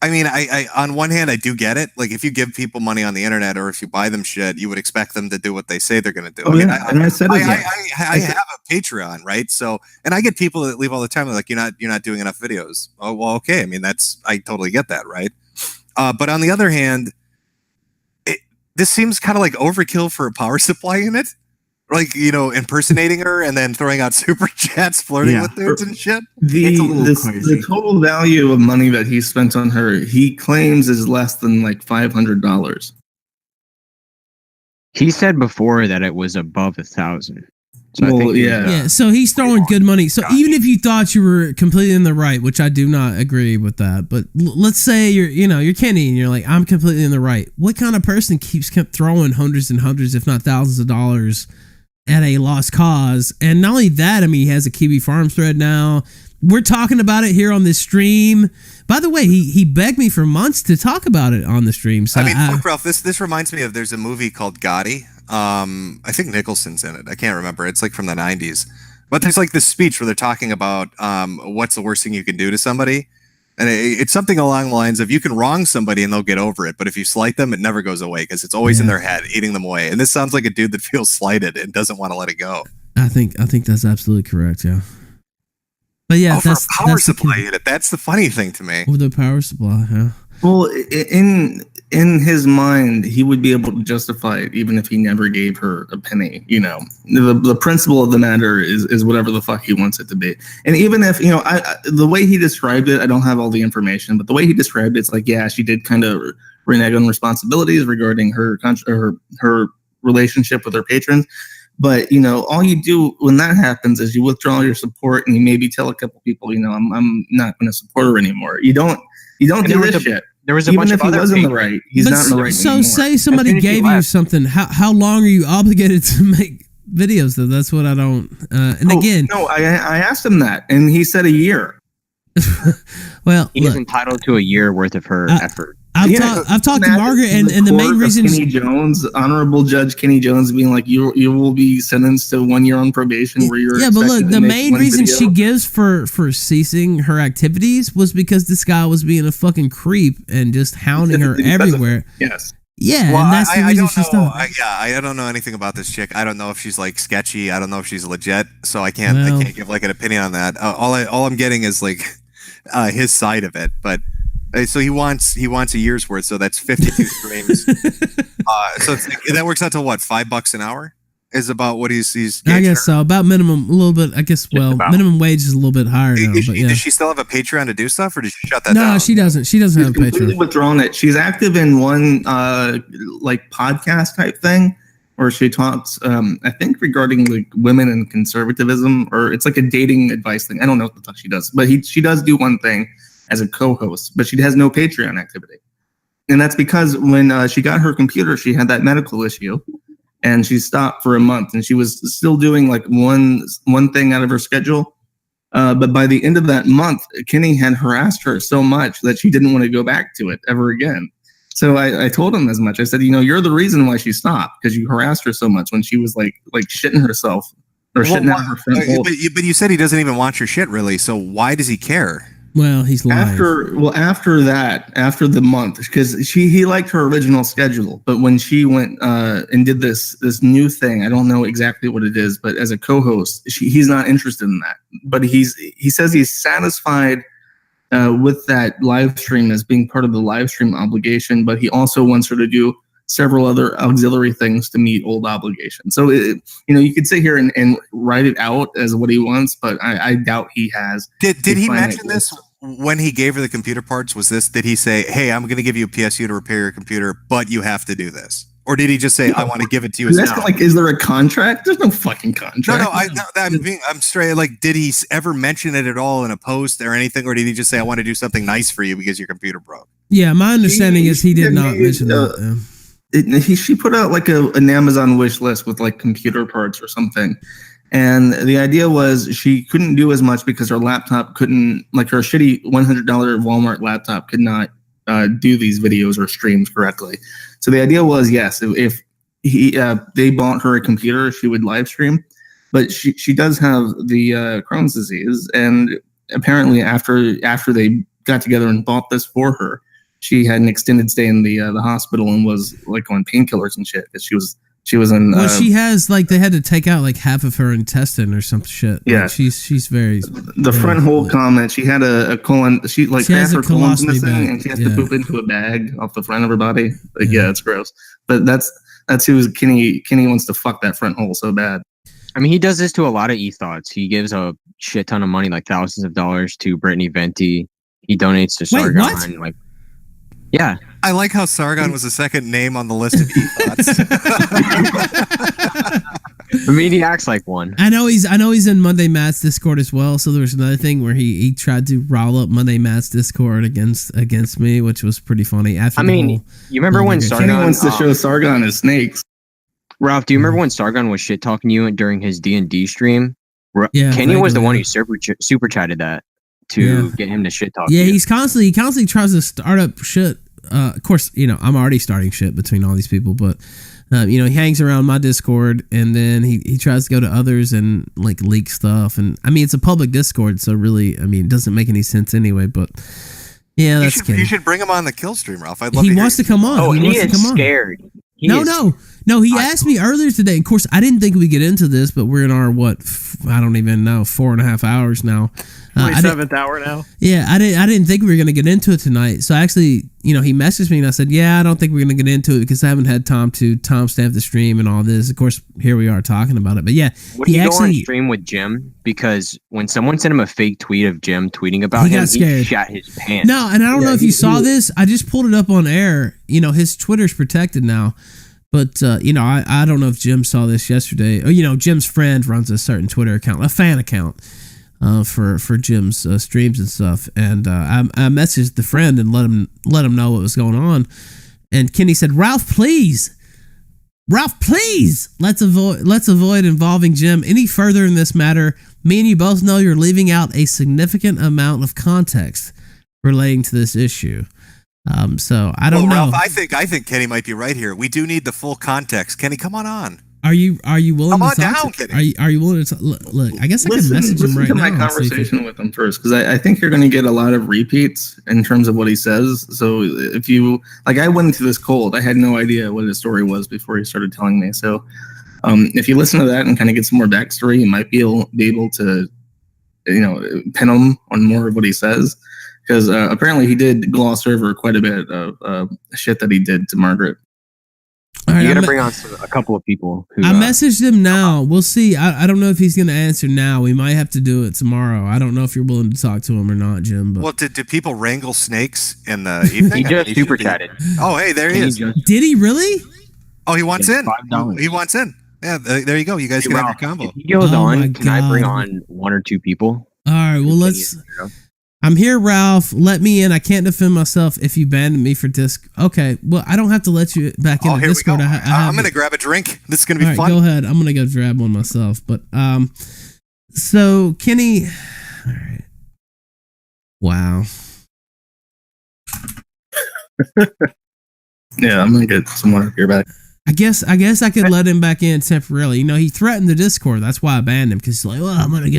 C: I mean, I on one hand, I do get it. Like, if you give people money on the internet or if you buy them shit, you would expect them to do what they say they're going to do.
E: Oh, I said it.
C: I have a Patreon, right? So, and I get people that leave all the time. They're like, you're not doing enough videos. Oh, well, okay. I mean, I totally get that, right? But on the other hand, this seems kind of like overkill for a power supply unit. like impersonating her and then throwing out super chats, flirting with dudes and shit.
B: The
E: total value of money that he spent on her, he claims, is less than like $500.
F: He said before that it was above 1,000. So I think
A: yeah. So he's throwing good money. So even if you thought you were completely in the right, which I do not agree with that, but let's say you're Kenny and you're like, I'm completely in the right. What kind of person kept throwing hundreds and hundreds, if not thousands of dollars at a lost cause? And not only that, I mean, he has a Kiwi Farms thread now. We're talking about it here on this stream. By the way, he begged me for months to talk about it on the stream. So
C: I mean, look, Ralph, this reminds me of, there's a movie called Gotti. I think Nicholson's in it. I can't remember. It's like from the 90s. But there's like this speech where they're talking about what's the worst thing you can do to somebody. And it's something along the lines of, you can wrong somebody and they'll get over it. But if you slight them, it never goes away because it's always in their head, eating them away. And this sounds like a dude that feels slighted and doesn't want to let it go.
A: I think that's absolutely correct, yeah. But yeah,
C: that's a power supply unit. That's the funny thing to me.
A: With the power supply, yeah.
E: Well, in his mind, he would be able to justify it even if he never gave her a penny. The principle of the matter is whatever the fuck he wants it to be. And even if the way he described it, I don't have all the information, but the way he described it, it's like, yeah, she did kind of renege on responsibilities regarding her relationship with her patrons. But all you do when that happens is you withdraw your support and you maybe tell a couple people, I'm not going to support her anymore. You don't do this shit.
F: There was a
E: Even
F: bunch
E: if
F: of
E: he
F: other
E: was in the
F: people.
E: right, he's not in the right
A: So
E: anymore.
A: say somebody gave you something. How long are you obligated to make videos though? That's what I don't.
E: I asked him that, and he said a year.
A: Well,
F: He's entitled to a year worth of her effort.
A: I've talked to Margaret, and the main reason
E: Kenny Jones, Honorable Judge Kenny Jones, being like, you will be sentenced to 1 year on probation. Where you're
A: but look, the main reason
E: video.
A: she gives for ceasing her activities was because this guy was being a fucking creep and just hounding her everywhere.
E: Yes.
A: Yeah, and that's the reason she stopped.
C: I don't know anything about this chick. I don't know if she's like sketchy. I don't know if she's legit. So I can't give like an opinion on that. All I'm getting is like his side of it, but. So he wants a year's worth, so that's 52 streams. So that works out to what, $5 an hour? Is about what he's.
A: I guess so. About minimum, a little bit. I guess. Well, minimum wage is a little bit higher now. But yeah.
C: Does she still have a Patreon to do stuff, or did she shut that
A: down?
C: No,
A: she doesn't. She doesn't have a
E: completely
A: Patreon.
E: Withdrawn it. She's active in one like podcast type thing where she talks. I think regarding like women and conservatism, or it's like a dating advice thing. I don't know what the fuck she does, but she does do one thing as a co-host, but she has no Patreon activity. And that's because when she got her computer, she had that medical issue and she stopped for a month and she was still doing like one thing out of her schedule. But by the end of that month, Kenny had harassed her so much that she didn't want to go back to it ever again. So I told him as much. I said, you're the reason why she stopped, because you harassed her so much when she was like shitting herself or shitting out her front hole.
C: But you said he doesn't even want your shit really. So why does he care?
A: Well, he's lying.
E: After the month, because he liked her original schedule, but when she went and did this new thing, I don't know exactly what it is, but as a co-host, he's not interested in that. But he says he's satisfied with that live stream as being part of the live stream obligation, but he also wants her to do several other auxiliary things to meet old obligations. So you could sit here and write it out as what he wants, but I doubt he has.
C: Did he mention this when he gave her the computer parts? Did he say, hey, I'm going to give you a PSU to repair your computer, but you have to do this? Or did he just say, I want to give it to you as now?
E: Like, is there a contract? There's no fucking contract.
C: I'm straight. Like, did he ever mention it at all in a post or anything? Or did he just say, I want to do something nice for you because your computer broke?
A: Yeah, my understanding is he did not mention that.
E: She put out like an Amazon wish list with like computer parts or something. And the idea was she couldn't do as much because her laptop couldn't, like her shitty $100 Walmart laptop could not do these videos or streams correctly. So the idea was, yes, if they bought her a computer, she would live stream. But she does have the Crohn's disease. And apparently after they got together and bought this for her, she had an extended stay in the hospital and was like on painkillers and shit because she was in.
A: Well, she has like they had to take out like half of her intestine or some shit.
E: Yeah,
A: like, she's very.
E: The front hole comment. She had a colon. She has her colon's missing and she has to poop into a bag off the front of her body. Like, yeah, it's gross. But that's That's who Kenny wants to fuck that front hole so bad.
F: I mean, he does this to a lot of e-thoughts. He gives a shit ton of money, like thousands of dollars, to Brittany Venti. He donates to
A: Wait,
F: Sargon.
A: what?
F: Like, yeah.
C: I like how Sargon was the second name on the list of e-thoughts.
F: I mean, he acts like one.
A: I know he's in Monday Matt's Discord as well. So there was another thing where he tried to rile up Monday Matt's Discord against me, which was pretty funny. After
F: You remember when Sargon
E: Kenny wants to show Sargon his snakes.
F: Ralph, do you remember when Sargon was shit talking you during his D&D stream?
A: Yeah,
F: Kenny was the
A: vaguely.
F: one who super chatted that to get him to shit talk.
A: Yeah,
F: you.
A: he constantly tries to start up shit. Of course, I'm already starting shit between all these people, but he hangs around my Discord, and then he tries to go to others and like leak stuff. And I mean, it's a public Discord, so really, I mean, it doesn't make any sense anyway. But yeah, that's
C: you should bring him on the kill stream, Ralph. I'd love
A: he
C: to
A: wants to come on.
F: Oh,
A: he
F: he
A: wants to
F: is
A: come on.
F: scared.
A: No. He asked me earlier today. Of course, I didn't think we'd get into this, but we're in our I don't even know, 4.5 hours now.
D: 27th hour now.
A: Yeah, I didn't think we were gonna get into it tonight. So actually, he messaged me and I said, yeah, I don't think we're gonna get into it because I haven't had time to timestamp the stream and all this. Of course, here we are talking about it. But yeah,
F: Would he go on stream with Jim? Because when someone sent him a fake tweet of Jim tweeting about
A: He
F: him,
A: got scared.
F: he shot his pants.
A: No, and I don't know if you saw this. I just pulled it up on air. His Twitter's protected now. But, I don't know if Jim saw this yesterday. Or, Jim's friend runs a certain Twitter account, a fan account for Jim's streams and stuff. And I messaged the friend and let him know what was going on. And Kenny said, Ralph, please, let's avoid involving Jim any further in this matter. Me and you both know you're leaving out a significant amount of context relating to this issue. So I don't know.
C: Ralph, I think Kenny might be right here. We do need the full context. Kenny, come on.
A: Are you willing
C: Come
A: to
C: on
A: talk?
C: down, Kenny.
A: Are you willing to talk? Look, I guess I can message him right
E: to
A: now.
E: my conversation with him first, because I think you're going to get a lot of repeats in terms of what he says. So if you I went into this cold, I had no idea what his story was before he started telling me. So if you listen to that and kind of get some more backstory, you might be able to pin him on more of what he says. Because apparently he did gloss over quite a bit of shit that he did to Margaret.
A: All right,
F: You got to bring on a couple of people. Who,
A: I messaged him now. We'll see. I don't know if he's going to answer now. We might have to do it tomorrow. I don't know if you're willing to talk to him or not, Jim. But
C: Well, did people wrangle snakes in the evening?
F: he just super chatted.
C: Oh, hey, there he is.
A: did he really?
C: Oh, he wants in.
F: $5.
C: He wants in. Yeah, there you go. You guys can have your combo.
F: If he goes
A: Oh my
F: on, can I bring
A: God.
F: on one or two people?
A: All right. Well, let's. I'm here, Ralph. Let me in. I can't defend myself if you banned me for disc. Okay. Well, I don't have to let you back in
C: Oh,
A: the
C: here
A: Discord.
C: we go.
A: I
C: I'm going to grab a drink. This is going to
A: All
C: be
A: right,
C: fun.
A: go ahead. I'm gonna go grab one myself. But so Kenny, all right. Wow.
E: Yeah, I'm gonna get some water here back.
A: I guess I could let him back in temporarily. He threatened the Discord. That's why I banned him, because he's like, well, I'm gonna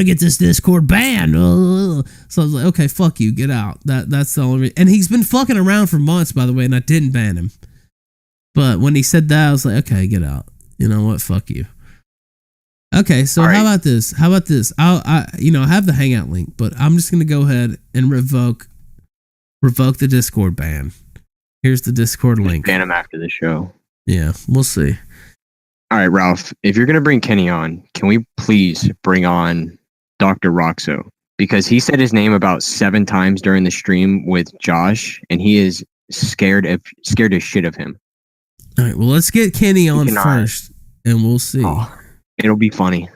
A: get this Discord banned. So I was like, okay, fuck you, get out. That's the only reason. And he's been fucking around for months, by the way, and I didn't ban him. But when he said that, I was like, okay, get out. You know what? Fuck you. Okay, so
F: All right.
A: how about this? I have the Hangout link, but I'm just gonna go ahead and revoke the Discord ban. Here's the Discord link.
F: Ban him after the show.
A: Yeah, we'll see.
F: All right, Ralph, if you're going to bring Kenny on, can we please bring on Dr. Roxo? Because he said his name about 7 times during the stream with Josh, and he is scared as shit of him.
A: All right, well, let's get Kenny on
F: cannot.
A: first, and we'll see.
F: Oh, it'll be funny.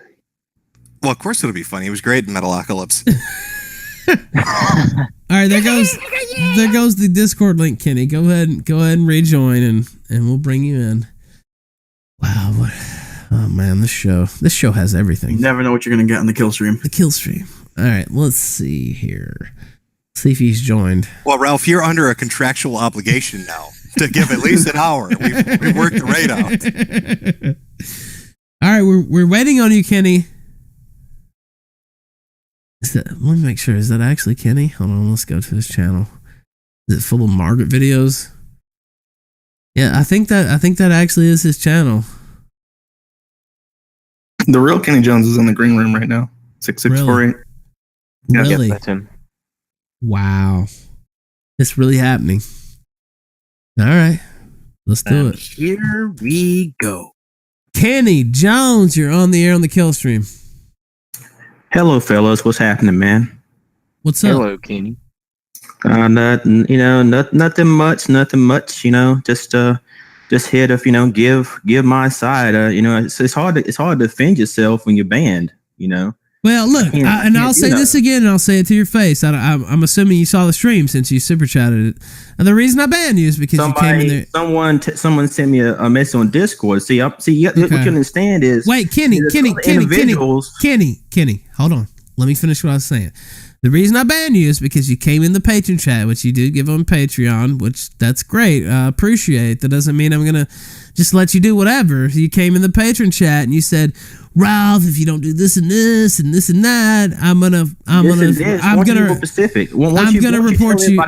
C: Well, of course it'll be funny. He was great in Metalocalypse.
A: All right, there goes the Discord link, Kenny. Go ahead and rejoin, and we'll bring you in. Wow, oh man, this show has everything.
B: You never know what you're going to get on the kill stream.
A: The kill stream. All right, let's see here. See if he's joined.
C: Well, Ralph, you're under a contractual obligation now to give at least an hour. We've worked the rate out.
A: All right, we're waiting on you, Kenny. Let me make sure. Is that actually Kenny? Hold on, let's go to his channel. Is it full of Margaret videos? Yeah, I think that actually is his channel.
E: The real Kenny Jones is in the green room right now. 6648. Yeah.
A: Really?
F: Yep, that's him.
A: Wow. It's really happening. All right. Let's do it.
D: Here we go.
A: Kenny Jones, you're on the air on the Kill Stream.
G: Hello, fellas. What's happening, man?
A: What's up?
F: Hello, Kenny.
G: Nothing, nothing much. Just here to, give my side. It's hard to defend yourself when you're banned.
A: Well, look, I'll say this again, and I'll say it to your face. I'm assuming you saw the stream since you super chatted it. And the reason I banned you is because you came in there.
G: Someone sent me a message on Discord. What you understand is
A: Kenny, hold on. Let me finish what I was saying. The reason I banned you is because you came in the patron chat, which you do give on Patreon, which that's great. I appreciate. That doesn't mean I'm gonna just let you do whatever. You came in the patron chat and you said, Ralph, if you don't do this and this and this and that, I'm gonna report you.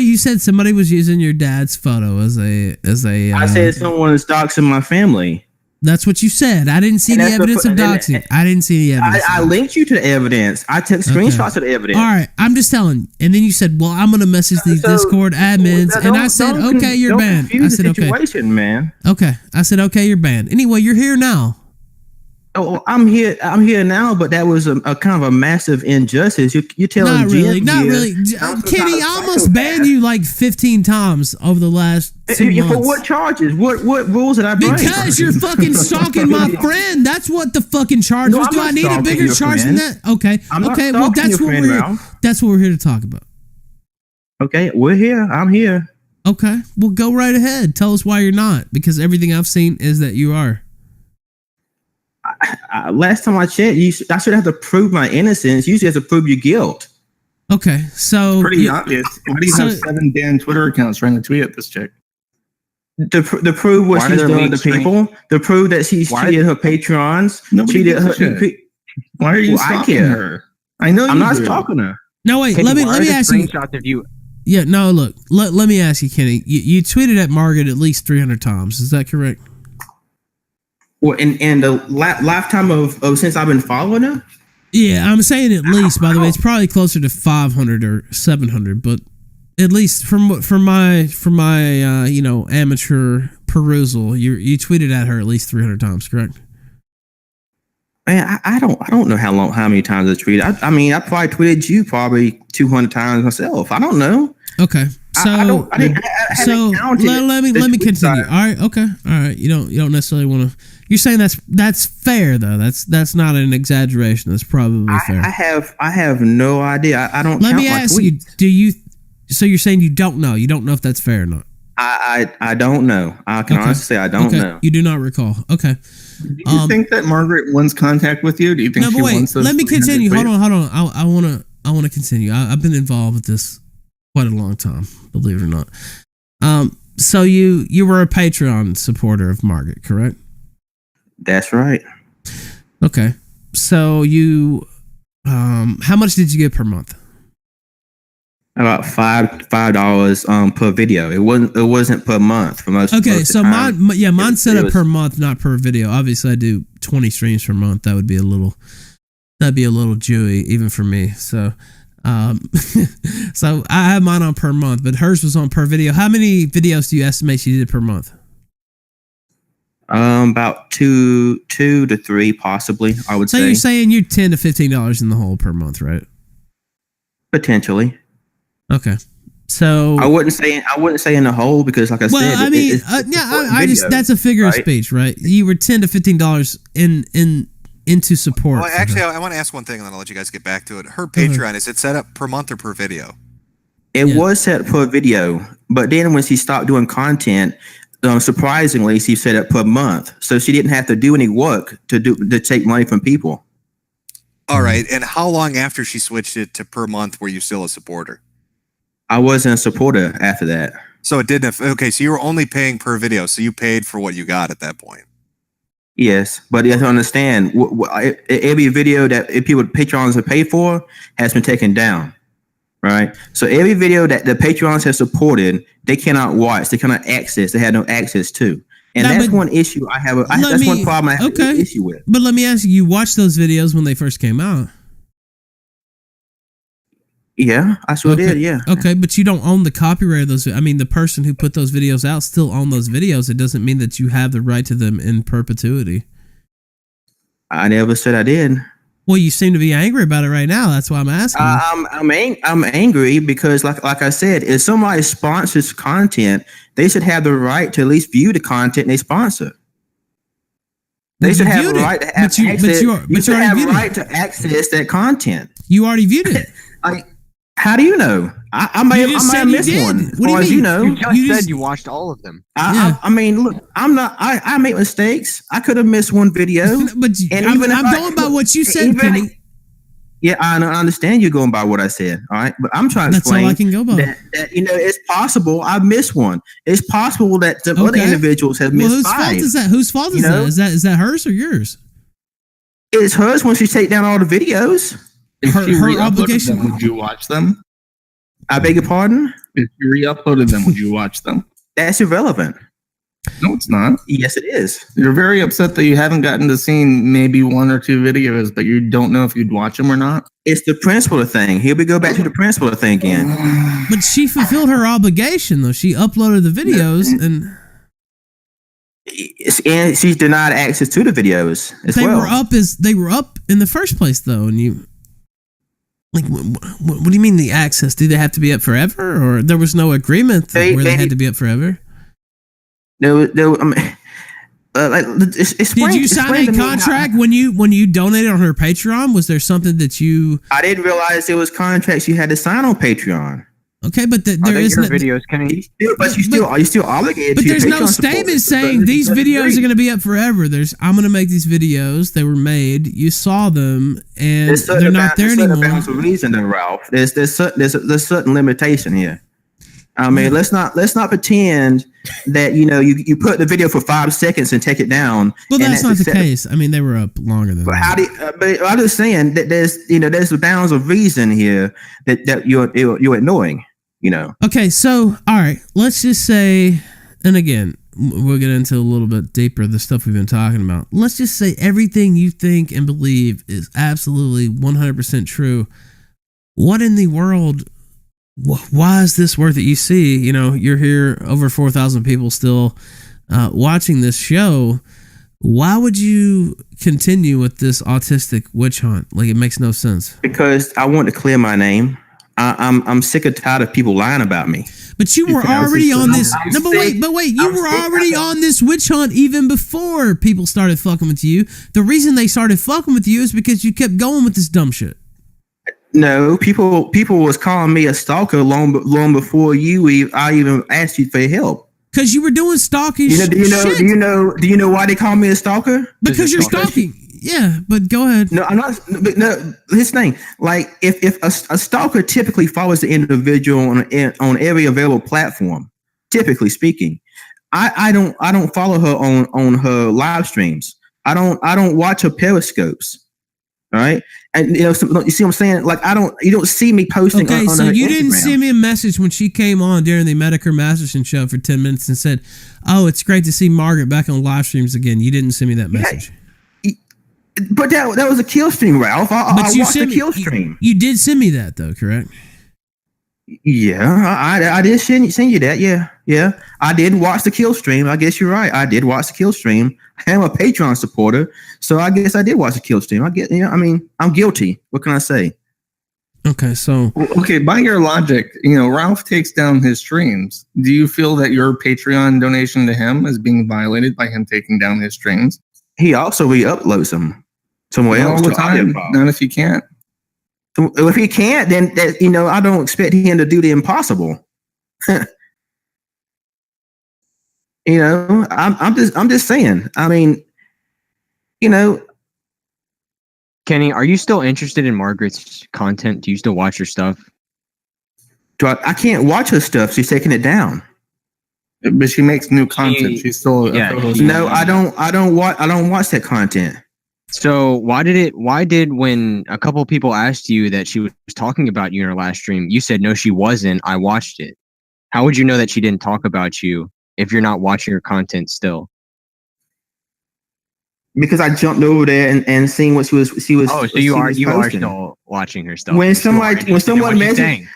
A: You said somebody was using your dad's photo as a.
G: I said someone is doxing my family.
A: That's what you said. I didn't see the evidence of doxing. I didn't see the evidence.
G: I linked you to the evidence. I took screenshots of the evidence.
A: All right, I'm just telling. And then you said, "Well, I'm going to message these Discord admins," and I said, "Okay, you're banned." I said, "Okay,
G: man."
A: Okay, I said, "Okay, you're banned." Anyway, you're here now.
G: Oh, I'm here now, but that was a kind of a massive injustice. You're telling
A: not really. Kenny, I almost banned you like 15 times over the last 2 months.
G: For what charges? What rules did I break?
A: Because you're fucking stalking my friend. That's what the fucking charge was. Do I need a bigger charge than that? Okay. Okay. Well, that's what we're here to talk about.
G: Okay, we're here. I'm here.
A: Okay. Well, go right ahead. Tell us why you're not. Because everything I've seen is that you are.
G: Last time I checked, I should have to prove my innocence. You have to prove your guilt.
A: Okay, so
E: it's pretty obvious. Why do you have 7 damn Twitter accounts trying to tweet at this chick?
G: To prove what she's done to people. To prove that she's cheated her patrons. Cheated her.
E: Why are you stalking her? I know
G: I'm not stalking her.
A: No, wait. Let me ask you. Yeah, no. Look. Let me ask you, Kenny. You tweeted at Margaret at least 300 times. Is that correct?
G: Well, in the lifetime of since I've been following her?
A: Yeah, I'm saying at least, by the way. It's probably closer to 500 or 700, but at least from my amateur perusal, you tweeted at her at least 300 times, correct?
G: Man, I don't know how many times I tweeted. I mean, I probably tweeted you probably 200 times myself. I don't know.
A: Okay. So let me continue.
G: Side.
A: All right. Okay. All right. You don't necessarily want to. You're saying that's fair though. That's not an exaggeration. That's probably fair.
G: I have no idea. I don't.
A: Let me ask you. Do you? So you're saying you don't know? You don't know if that's fair or not?
G: I don't know. I can honestly say I don't know.
A: You do not recall. Okay.
E: Do you think that Margaret wants contact with you? Do you think she wants those?
A: Let me continue. Hold on. I want to continue. I've been involved with this quite a long time, believe it or not. So you were a Patreon supporter of Margaret, correct?
G: That's right.
A: Okay. So you, how much did you get per month?
G: About $5 per video. It wasn't per month for most.
A: Okay, so mine's set up per month, not per video. Obviously, I do 20 streams per month. That'd be a little Jewy even for me. So, so I have mine on per month, but hers was on per video. How many videos do you estimate she did per month?
G: About two to three, possibly. I would say.
A: So you're saying you're $10 to $15 in the hole per month, right?
G: Potentially.
A: Okay. So
G: I wouldn't say in the hole because, like I said,
A: I mean, that's a figure of speech, right? You were $10 to $15 into support.
C: Well, actually, I want to ask one thing, and then I'll let you guys get back to it. Her Patreon, is it set up per month or per video?
G: It was set per video, but then when she stopped doing content, surprisingly, she set it per month, so she didn't have to do any work to take money from people.
C: All right, and how long after she switched it to per month were you still a supporter?
G: I wasn't a supporter after that.
C: So it didn't. Okay, so you were only paying per video, so you paid for what you got at that point.
G: Yes, but you have to understand, every video that people Patreons have paid for has been taken down, right? So every video that the Patreons have supported, they cannot watch, they cannot access, they have no access to. And that's one issue I have. That's one problem I have an issue with.
A: But let me ask you, you watched those videos when they first came out?
G: Yeah, I sure
A: Okay.
G: did. Yeah.
A: Okay, but you don't own the copyright of those. I mean, the person who put those videos out still own those videos. It doesn't mean that you have the right to them in perpetuity.
G: I never said I did.
A: Well, you seem to be angry about it right now. That's why I'm asking.
G: I'm angry because, like I said, if somebody sponsors content, they should have the right to at least view the content they sponsor. They should have the right to have access. You should have the right to access that content.
A: You already viewed it.
G: How do you know? I might have missed one. As far as you know,
F: You just said you watched all of them.
G: I mean, look, I'm not. I make mistakes. I could have missed one video.
A: But I'm going by what you said, Kenny.
G: Yeah, I understand you're going by what I said. All right, but I'm trying to explain.
A: That's all I can go by.
G: That it's possible I've missed one. It's possible that some other individuals have missed
A: whose
G: 5.
A: fault is that? Whose fault is that? Is that hers or yours?
G: It's hers when she take down all the videos.
E: If
A: Her
E: you re-uploaded
A: obligation.
E: them, would you watch them?
G: I beg your pardon?
E: If you re-uploaded them, would you watch them?
G: That's irrelevant.
E: No, it's not.
G: Yes, it is.
E: You're very upset that you haven't gotten to see maybe 1 or 2 videos, but you don't know if you'd watch them or not.
G: It's the principle thing. Here we go back to the principle thing again.
A: But she fulfilled her obligation, though. She uploaded the videos, and
G: she's denied access to the videos as
A: they
G: well.
A: They were up in the first place, though. And you, like, what do you mean the access? Do they have to be up forever, or there was no agreement where they had to be up forever?
G: No. I mean,
A: did you sign a contract when you donated on her Patreon? Was there something that you?
G: I didn't realize there was contracts you had to sign on Patreon.
A: Okay, but there is
F: no videos, Kenny.
G: But you still obligated.
A: But
G: to
A: there's
G: your
A: no
G: Patreon
A: statement
G: supporters.
A: saying these videos are going to be up forever. I'm going to make these videos. They were made. You saw them, and they're not there anymore.
G: There's a reason, though, Ralph. There's certain limitation here. I mean, let's not pretend that you put the video for 5 seconds and take it down.
A: Well, that's not the case. I mean, they were up longer than
G: but
A: that.
G: how do? But I'm just saying that there's the bounds of reason here that you're ignoring.
A: Okay, so all right, let's just say, and again, we'll get into a little bit deeper the stuff we've been talking about. Let's just say everything you think and believe is absolutely 100% true. What in the world? Why is this worth it? You see, you're here, over 4,000 people still watching this show. Why would you continue with this autistic witch hunt? Like, it makes no sense.
G: Because I want to clear my name. I'm sick and tired of people lying about me.
A: But you were already on this. No, but wait. You were already on this witch hunt even before people started fucking with you. The reason they started fucking with you is because you kept going with this dumb shit.
G: No, people was calling me a stalker long before I even asked you for help.
A: Because you were doing stalking shit.
G: Do you know why they call me a stalker?
A: Because you're stalking. Yeah, but go ahead.
G: No, I'm not. But no, this thing, like if a stalker typically follows the individual on every available platform, typically speaking, I don't follow her on her live streams. I don't watch her periscopes. All right, and you see what I'm saying? Like you don't see me posting.
A: Okay,
G: on
A: so
G: her
A: you didn't
G: Instagram.
A: send me a message when she came on during the Metokur Masterson show for 10 minutes and said, "Oh, it's great to see Margaret back on live streams again." You didn't send me that message.
G: But that was a kill stream, Ralph. I watched the kill stream.
A: You did send me that though, correct?
G: Yeah, I did send you that. Yeah. I did watch the kill stream. I guess you're right. I did watch the kill stream. I am a Patreon supporter, so I guess I did watch the kill stream. I'm guilty. What can I say?
A: Okay, so
E: by your logic, Ralph takes down his streams. Do you feel that your Patreon donation to him is being violated by him taking down his streams?
G: He also re-uploads them somewhere else
E: all the time. Not if he can't.
G: So if he can't, then I don't expect him to do the impossible. I'm just saying. I mean,
F: Kenny, are you still interested in Margaret's content? Do you still watch her stuff?
G: I can't watch her stuff. She's taking it down.
E: But she makes new content. She's still
G: No, I don't watch that content.
F: So why did when a couple of people asked you that she was talking about you in her last stream, you said no, she wasn't. I watched it. How would you know that she didn't talk about you if you're not watching her content still?
G: because I jumped over there and seen what she was.
F: Oh, so you are
G: posting.
F: still watching her stuff.
G: When someone messaged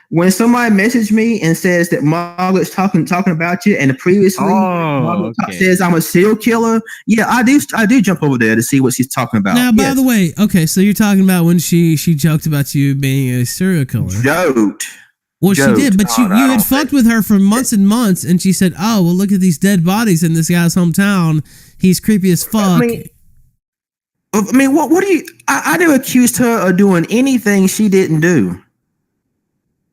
G: me and says that Margaret's talking about you, and previously Margaret says I'm a serial killer, yeah, I do jump over there to see what she's talking about.
A: Now, by the way, okay, so you're talking about when she joked about you being a serial killer.
G: Joked.
A: Well, she did, but you had fucked with her for months and months, and she said, "Oh, well, look at these dead bodies in this guy's hometown. He's creepy as fuck."
G: I mean, what do you? I never accused her of doing anything she didn't do.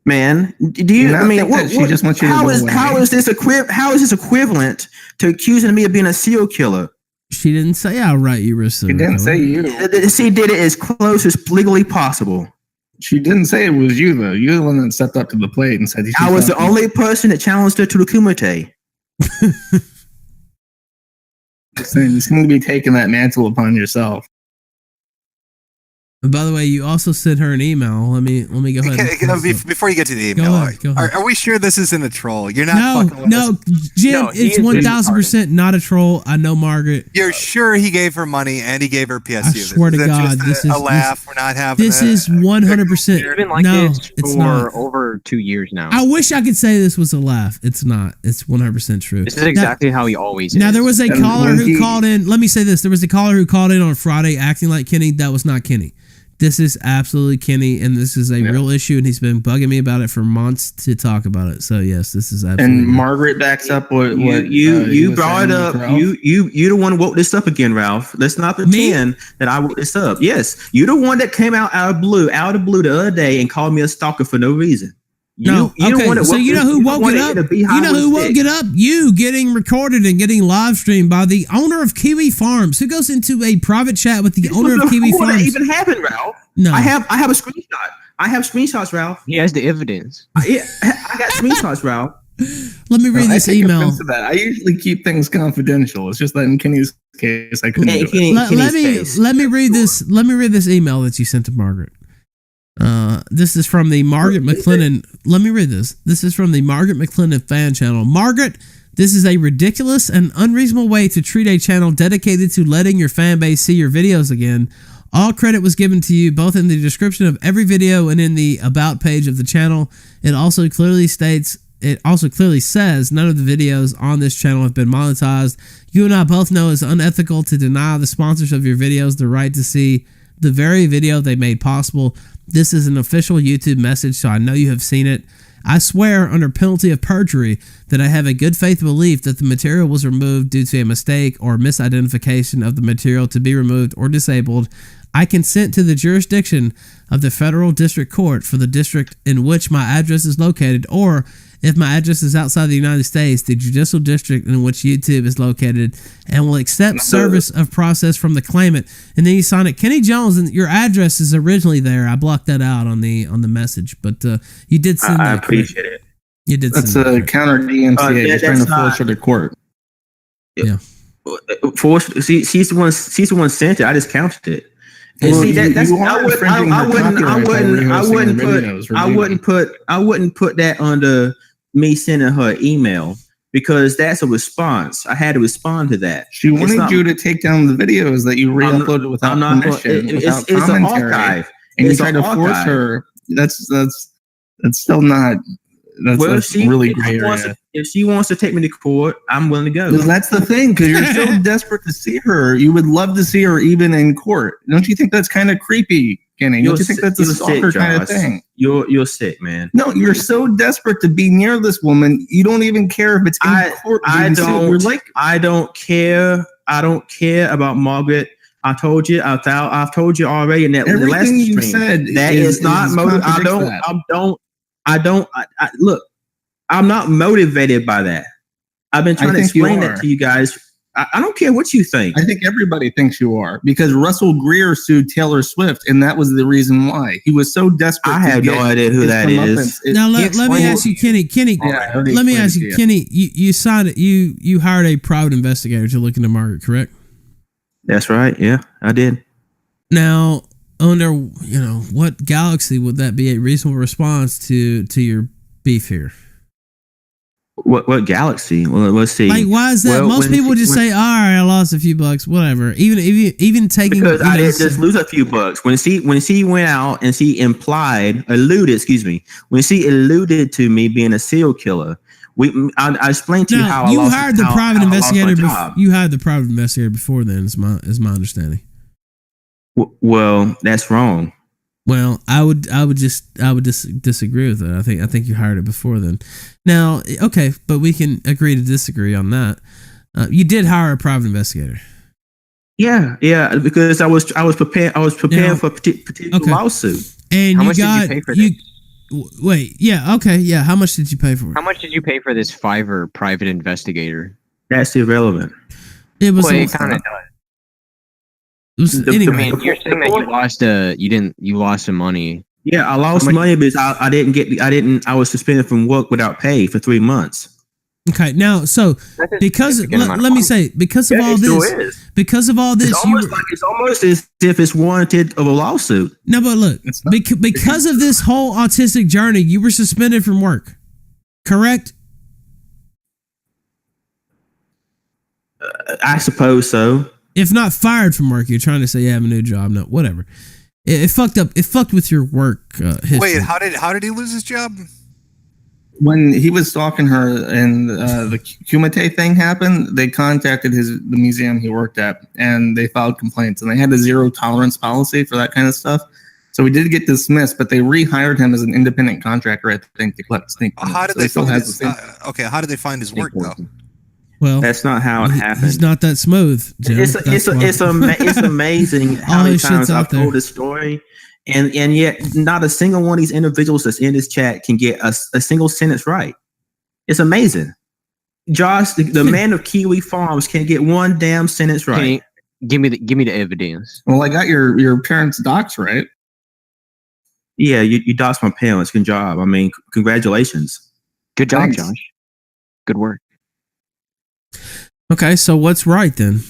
G: Man, do you? I mean,
E: she just wants you to
G: how is this equivalent to accusing me of being a serial killer?
A: She didn't say outright you were a serial killer.
E: She didn't say you.
G: She did it as close as legally possible.
E: She didn't say it was you though. You're the one that stepped up to the plate and said
G: I was the only person that challenged her to the Kumite.
E: You seem to be taking that mantle upon yourself.
A: And by the way, you also sent her an email. Let me go ahead.
C: Before you get to the email,
A: go ahead.
C: Are we sure this isn't a troll? You're not fucking with us?
A: Jim, it's 1000% not a troll. I know Margaret.
C: You're sure he gave her money and he gave her PSU?
A: I swear to God, this is
C: a laugh. We're not having
A: this. Is 100%.
F: It's been like this for over 2 years now.
A: I wish I could say this was a laugh. It's not. It's 100% true.
F: This is exactly how he always is.
A: Now, there was a caller who called in. Let me say this. There was a caller who called in on Friday acting like Kenny. That was not Kenny. This is absolutely Kenny, and this is a real issue, and he's been bugging me about it for months to talk about it. So yes, this is absolutely.
E: And Margaret backs up what
G: you brought up. You the one who woke this up again, Ralph. Let's not pretend that I woke this up. Yes, you the one that came out of the blue the other day and called me a stalker for no reason.
A: So you know who woke it up? You know who woke it up? You getting recorded and getting live streamed by the owner of Kiwi Farms, who goes into a private chat with the owner of Kiwi Farms.
G: That even happened, Ralph?
A: No,
G: I have a screenshot. I have screenshots, Ralph.
F: He has the evidence.
G: I got screenshots, Ralph.
A: Let me read this email.
E: I usually keep things confidential. It's just that in Kenny's case, I couldn't do it.
A: Let me read this. Let me read this email that you sent to Margaret. This is from the Margaret McClendon. Let me read this. This is from the Margaret McClendon fan channel. Margaret, this is a ridiculous and unreasonable way to treat a channel dedicated to letting your fan base see your videos again. All credit was given to you both in the description of every video and in the about page of the channel. It also clearly says none of the videos on this channel have been monetized. You and I both know it's unethical to deny the sponsors of your videos the right to see the very video they made possible. This is an official YouTube message, so I know you have seen it. I swear under penalty of perjury that I have a good faith belief that the material was removed due to a mistake or misidentification of the material to be removed or disabled. I consent to the jurisdiction of the Federal District Court for the district in which my address is located, or if my address is outside the United States, the judicial district in which YouTube is located, and will accept service of process from the claimant. And then you sign it, Kenny Jones, and your address is originally there. I blocked that out on the message, but you did send that.
G: I appreciate it.
A: You did.
E: That's a counter DMCA. He's trying to force her to court.
A: Yeah.
G: She's the one sent it. I just counted it. And
E: Well,
G: see,
E: you-
G: that's
E: you are infringing her copyright by rehosting the videos,
G: I wouldn't put that under me sending her an email, because that's a response. I had to respond to that.
E: She wanted you to take down the videos that you re-uploaded without permission, without
G: it's an
E: commentary,
G: archive.
E: and you
G: It's
E: tried
G: an
E: to force
G: archive.
E: her. That's still not. That's really gray area.
G: If she wants to take me to court, I'm willing to go.
E: Because that's the thing. Because you're so desperate to see her, you would love to see her even in court. Don't you think that's kind of creepy, Kenny? Don't you think that's a stalker kind of thing?
G: You're sick, man.
E: No, you're so desperate to be near this woman, you don't even care if it's in court.
G: I don't care. I don't care about Margaret. I told you. I've told you already in that last
E: Everything you
G: stream.
E: said
G: That is not motive. Look, I'm not motivated by that. I've been trying to explain that to you guys. I don't care what you think.
E: I think everybody thinks you are, because Russell Greer sued Taylor Swift, and that was the reason why. He was so desperate.
G: I have no idea who that is.
A: Now let me ask you, Kenny. Let me ask you, Kenny. You signed it. You hired a private investigator to look into Margaret, correct?
G: That's right. Yeah, I did.
A: Now, under what galaxy would that be a reasonable response to your beef here?
G: What galaxy? Well, let's see.
A: Like, why is that?
G: Well,
A: Most people just say, "All right, I lost a few bucks, whatever." Even taking
G: because I didn't just lose a few bucks. When she went out and she alluded to me being a serial killer. I explained to you how I lost.
A: Hired the private investigator. You hired the private investigator before then. Is my understanding.
G: Well, that's wrong.
A: Well, I would disagree with it. I think you hired it before then. Now, okay, but we can agree to disagree on that. You did hire a private investigator.
G: Yeah, because I was prepared for a particular lawsuit.
A: And
F: how much did you pay for this?
A: Wait, yeah, okay, yeah. How much did you pay for it?
F: How much did you pay for this Fiverr private investigator?
G: That's irrelevant.
A: It was
F: it kind of does.
A: Anyway,
F: I mean, you're saying that you lost some money.
G: Yeah, I lost money because I was suspended from work without pay for 3 months.
A: Okay, now because let me say because of all this,
G: it's almost as if it's warranted of a lawsuit.
A: No, but look, because of this whole autistic journey, you were suspended from work, correct?
G: I suppose so.
A: If not fired from work, you're trying to say you have a new job. No, whatever. It fucked up. It fucked with your work history.
C: Wait, how did he lose his job?
E: When he was stalking her and the Kumite thing happened, they contacted the museum he worked at, and they filed complaints, and they had a zero tolerance policy for that kind of stuff. So he did get dismissed, but they rehired him as an independent contractor. I think
C: how did they find his? How did they find his work though?
A: Well,
G: that's not how it happened.
A: He's not that smooth, Jim.
G: It's amazing how many times I've told this story. And yet, not a single one of these individuals that's in this chat can get a single sentence right. It's amazing. Josh, the man of Kiwi Farms, can't get one damn sentence right.
F: Give me the evidence.
E: Well, I got your parents' docs right.
G: Yeah, you doxed my parents. Good job. I mean, congratulations.
F: Good job, Josh. Good work.
A: Okay, so what's right then?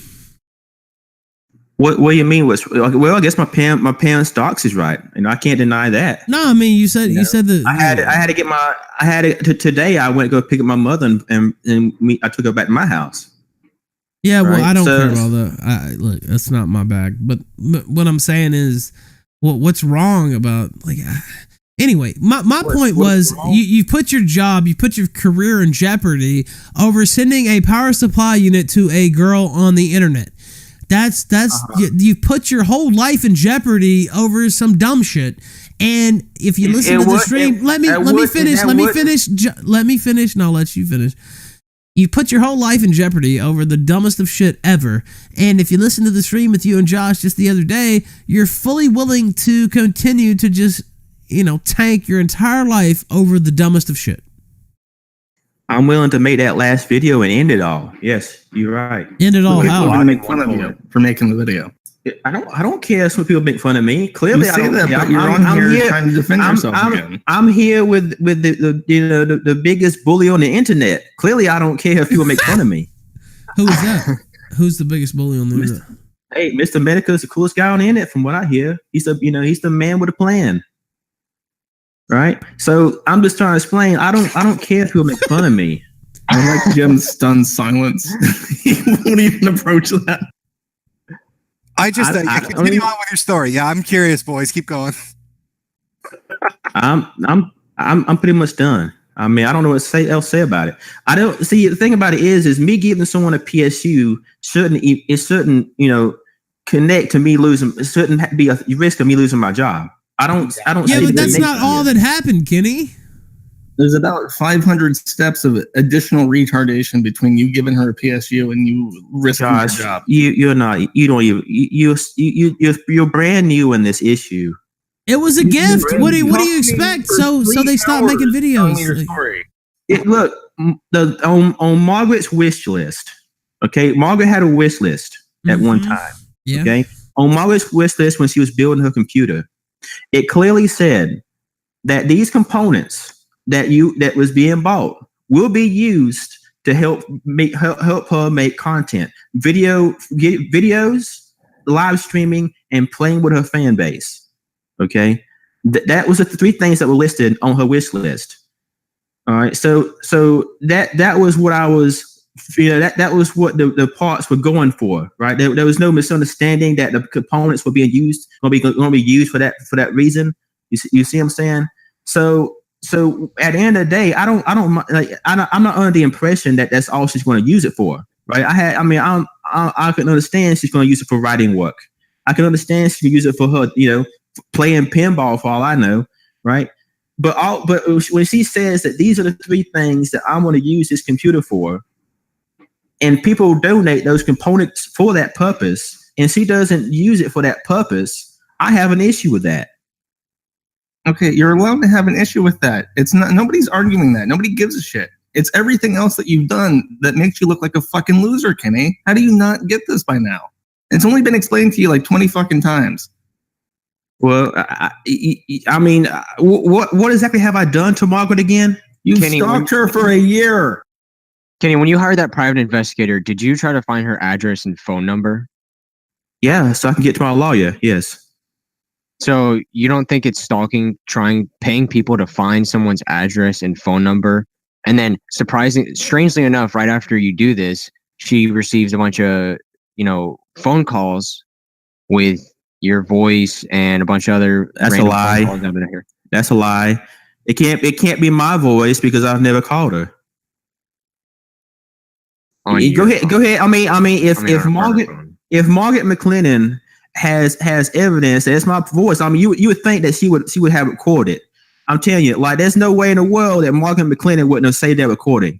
G: What do you mean? Well, I guess my parents' docs is right, and I can't deny that.
A: No, I mean you said that
G: today. I went to go pick up my mother, and I took her back to my house.
A: Yeah, well, I don't care about that. Look, that's not my bag. But what I'm saying is, what's wrong about Anyway, my point was you put your job, you put your career in jeopardy over sending a power supply unit to a girl on the internet. That's you put your whole life in jeopardy over some dumb shit. And if you listen to the stream, let me finish, and I'll let you finish. You put your whole life in jeopardy over the dumbest of shit ever. And if you listen to the stream with you and Josh just the other day, you're fully willing to continue to just, tank your entire life over the dumbest of shit.
G: I'm willing to make that last video and end it all. Yes, you're right.
A: End it all how?
E: I make fun of you for making the video.
G: I don't care if some people make fun of me. Clearly,
E: I don't. But you're on here trying to defend yourself again.
G: I'm here with the biggest bully on the internet. Clearly, I don't care if people make fun of me.
A: Who is that? Who's the biggest bully on the internet?
G: Hey, Mr. Medica is the coolest guy on the internet, from what I hear. He's the man with a plan. Right, so I'm just trying to explain. I don't care if people make fun of me.
E: I like Jim's stunned silence. He won't even approach that.
C: Continue on with your story. Yeah, I'm curious, boys. Keep going.
G: I'm pretty much done. I mean, I don't know what else to say about it. I don't see the thing about it is me giving someone a PSU shouldn't connect to me losing. It shouldn't be a risk of me losing my job. I don't.
A: Yeah, but that's not all that happened, Kenny.
E: There's about 500 steps of additional retardation between you giving her a PSU and you risking your job.
G: You're not. You don't even. You're brand new in this issue.
A: It was a gift. What do you expect? So they stopped making videos.
G: Look, on Margaret's wish list. Okay, Margaret had a wish list at one time.
A: Yeah.
G: Okay, on Margaret's wish list when she was building her computer. It clearly said that these components that was being bought will be used to help her make content, videos, live streaming, and playing with her fan base. Okay, that was the three things that were listed on her wish list. All right. So that was what I was. That was what the parts were going for, right? There was no misunderstanding that the components were being used, going to be used for that reason. You see what I'm saying? So at the end of the day, I'm not under the impression that that's all she's going to use it for, right? I can understand she's going to use it for writing work. I can understand she can use it for her, playing pinball for all I know, right? But when she says that these are the 3 things that I'm going to use this computer for, and people donate those components for that purpose, and she doesn't use it for that purpose, I have an issue with that.
E: Okay, you're allowed to have an issue with that. It's not. Nobody's arguing that. Nobody gives a shit. It's everything else that you've done that makes you look like a fucking loser, Kenny. How do you not get this by now? It's only been explained to you like 20 fucking times.
G: Well, what exactly have I done to Margaret again?
E: You stalked her for a year.
F: Kenny, when you hired that private investigator, did you try to find her address and phone number?
G: Yeah, so I can get to my lawyer. Yes.
F: So you don't think it's stalking, paying people to find someone's address and phone number, and then strangely enough, right after you do this, she receives a bunch of phone calls with your voice and a bunch of other.
G: That's a lie. That's a lie. It can't be my voice because I've never called her. Go ahead. I mean, if Margaret McClennan has evidence that it's my voice, you would think that she would have recorded. I'm telling you, like, there's no way in the world that Margaret McClennan wouldn't have saved that recording.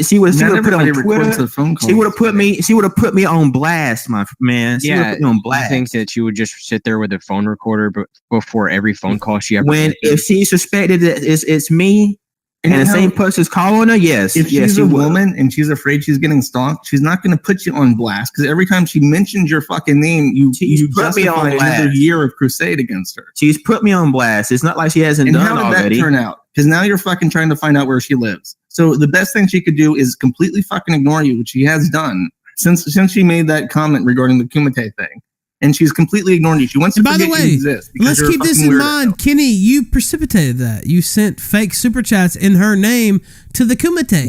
G: She would have put it on Twitter. She would have put me on blast, my man. She would have put me on blast.
F: I think that she would just sit there with a phone recorder before every phone call she ever.
G: If she suspected that it's me. And the same person's calling her, yes.
E: If she's a woman and she's afraid she's getting stalked, she's not going to put you on blast because every time she mentions your fucking name, you justify another year of crusade against her.
G: She's put me on blast. It's not like she hasn't done already.
E: How did that turn out? Because now you're fucking trying to find out where she lives. So the best thing she could do is completely fucking ignore you, which she has done since she made that comment regarding the Kumite thing. And she's completely ignoring you. She wants to forget you exist.
A: Let's keep this in mind. Kenny, you precipitated that. You sent fake super chats in her name to the Kumite.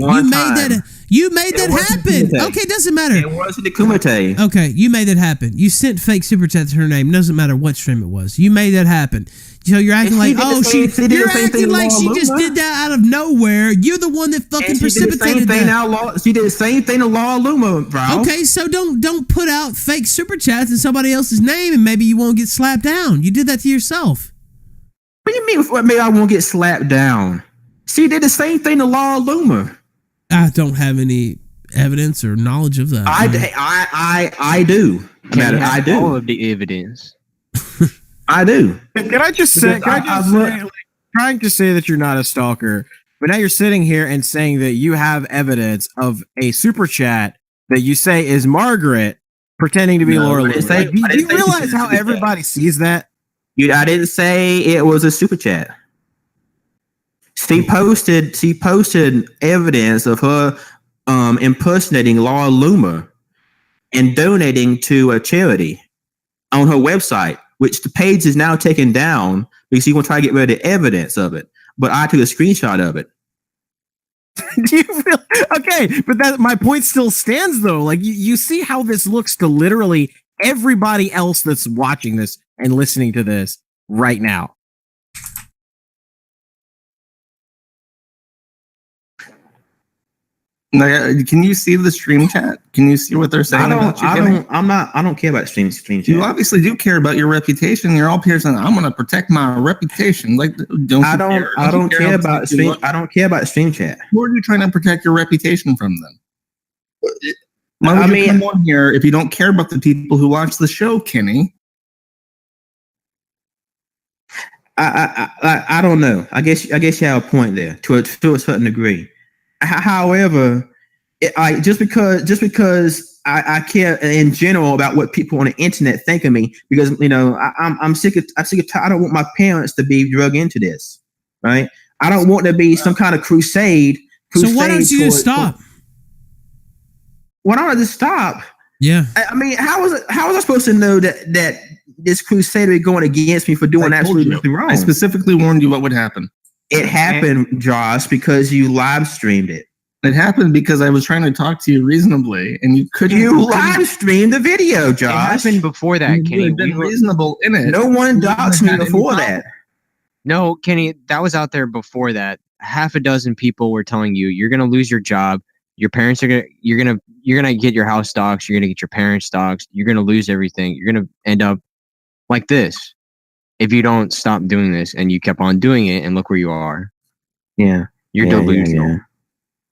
A: You made that happen. Okay, doesn't matter.
G: It wasn't the Kumite.
A: Okay, you made that happen. You sent fake super chats in her name. Doesn't matter what stream it was. You made that happen. So you're acting like, she just did that out of nowhere. You're the one that fucking precipitated that.
G: She did the same thing to Law Luma, bro.
A: Okay, so don't put out fake super chats in somebody else's name and maybe you won't get slapped down. You did that to yourself.
G: What do you mean maybe I won't get slapped down? She did the same thing to Law Luma.
A: I don't have any evidence or knowledge of that.
G: I do. I do.
F: All of the evidence.
G: I do.
D: Can I just say, trying to say that you're not a stalker, but now you're sitting here and saying that you have evidence of a super chat that you say is Margaret pretending to be Laura. Do you realize how everybody sees that?
G: I didn't say it was a super chat. She posted evidence of her impersonating Laura Luma and donating to a charity on her website, which the page is now taken down because you want to try to get rid of the evidence of it. But I took a screenshot of it.
D: Okay, but that my point still stands though. Like you see how this looks to literally everybody else that's watching this and listening to this right now.
E: Can you see the stream chat? Can you see what they're saying about you?
G: I don't care about stream chat.
E: You obviously do care about your reputation. You're all here saying, "I'm going to protect my reputation." Like,
G: I don't care about stream. I don't care about stream chat.
E: Who are you trying to protect your reputation from then? Why would you come on here if you don't care about the people who watch the show, Kenny?
G: I don't know. I guess you have a point there to a certain degree. However, just because I care in general about what people on the internet think of me, because I'm sick of I don't want my parents to be drug into this, right? I don't want to be some kind of crusade.
A: So why don't you just stop?
G: Why don't I just stop?
A: Yeah.
G: I mean, how was I supposed to know that this crusade is going against me for doing absolutely nothing wrong?
E: I specifically warned you what would happen.
G: It happened, Josh, because you live streamed it.
E: It happened because I was trying to talk to you reasonably, and you couldn't.
G: You live streamed the video, Josh.
F: It happened before that,
E: You
F: Kenny.
E: had been reasonable in it.
G: No one doxed me before that.
F: No, Kenny, that was out there before that. Half a dozen people were telling you you're gonna lose your job. Your parents are you're gonna get your house doxed. You're gonna get your parents doxed. You're gonna lose everything. You're gonna end up like this if you don't stop doing this. And you kept on doing it, and look where you are.
G: Yeah,
F: You're
G: yeah,
F: delusional.
G: yeah.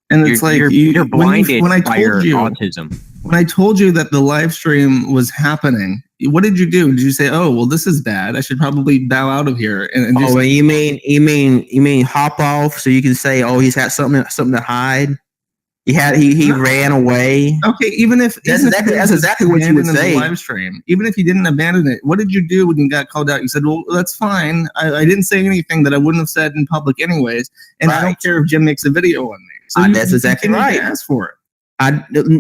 E: And it's
F: you're blinded
E: when I
F: by
E: told
F: your
E: you
F: autism.
E: when I told you that the live stream was happening. What did you do? Did you say, "Oh, well, this is bad. I should probably bow out of here"? And just,
G: Oh, you mean hop off so you can say, "Oh, he's had something to hide." He ran away.
E: okay, even if
G: That's
E: even if
G: exactly-
E: it
G: that's
E: was
G: exactly what you would
E: abandoned in the
G: say.
E: live stream, even if you didn't abandon it, what did you do when you got called out? You said, "Well, that's fine. I didn't say anything that I wouldn't have said in public anyways, and I
G: Right.
E: don't care if Jim makes a video on me." So
G: That's exactly
E: continued to
G: right.
E: ask for it.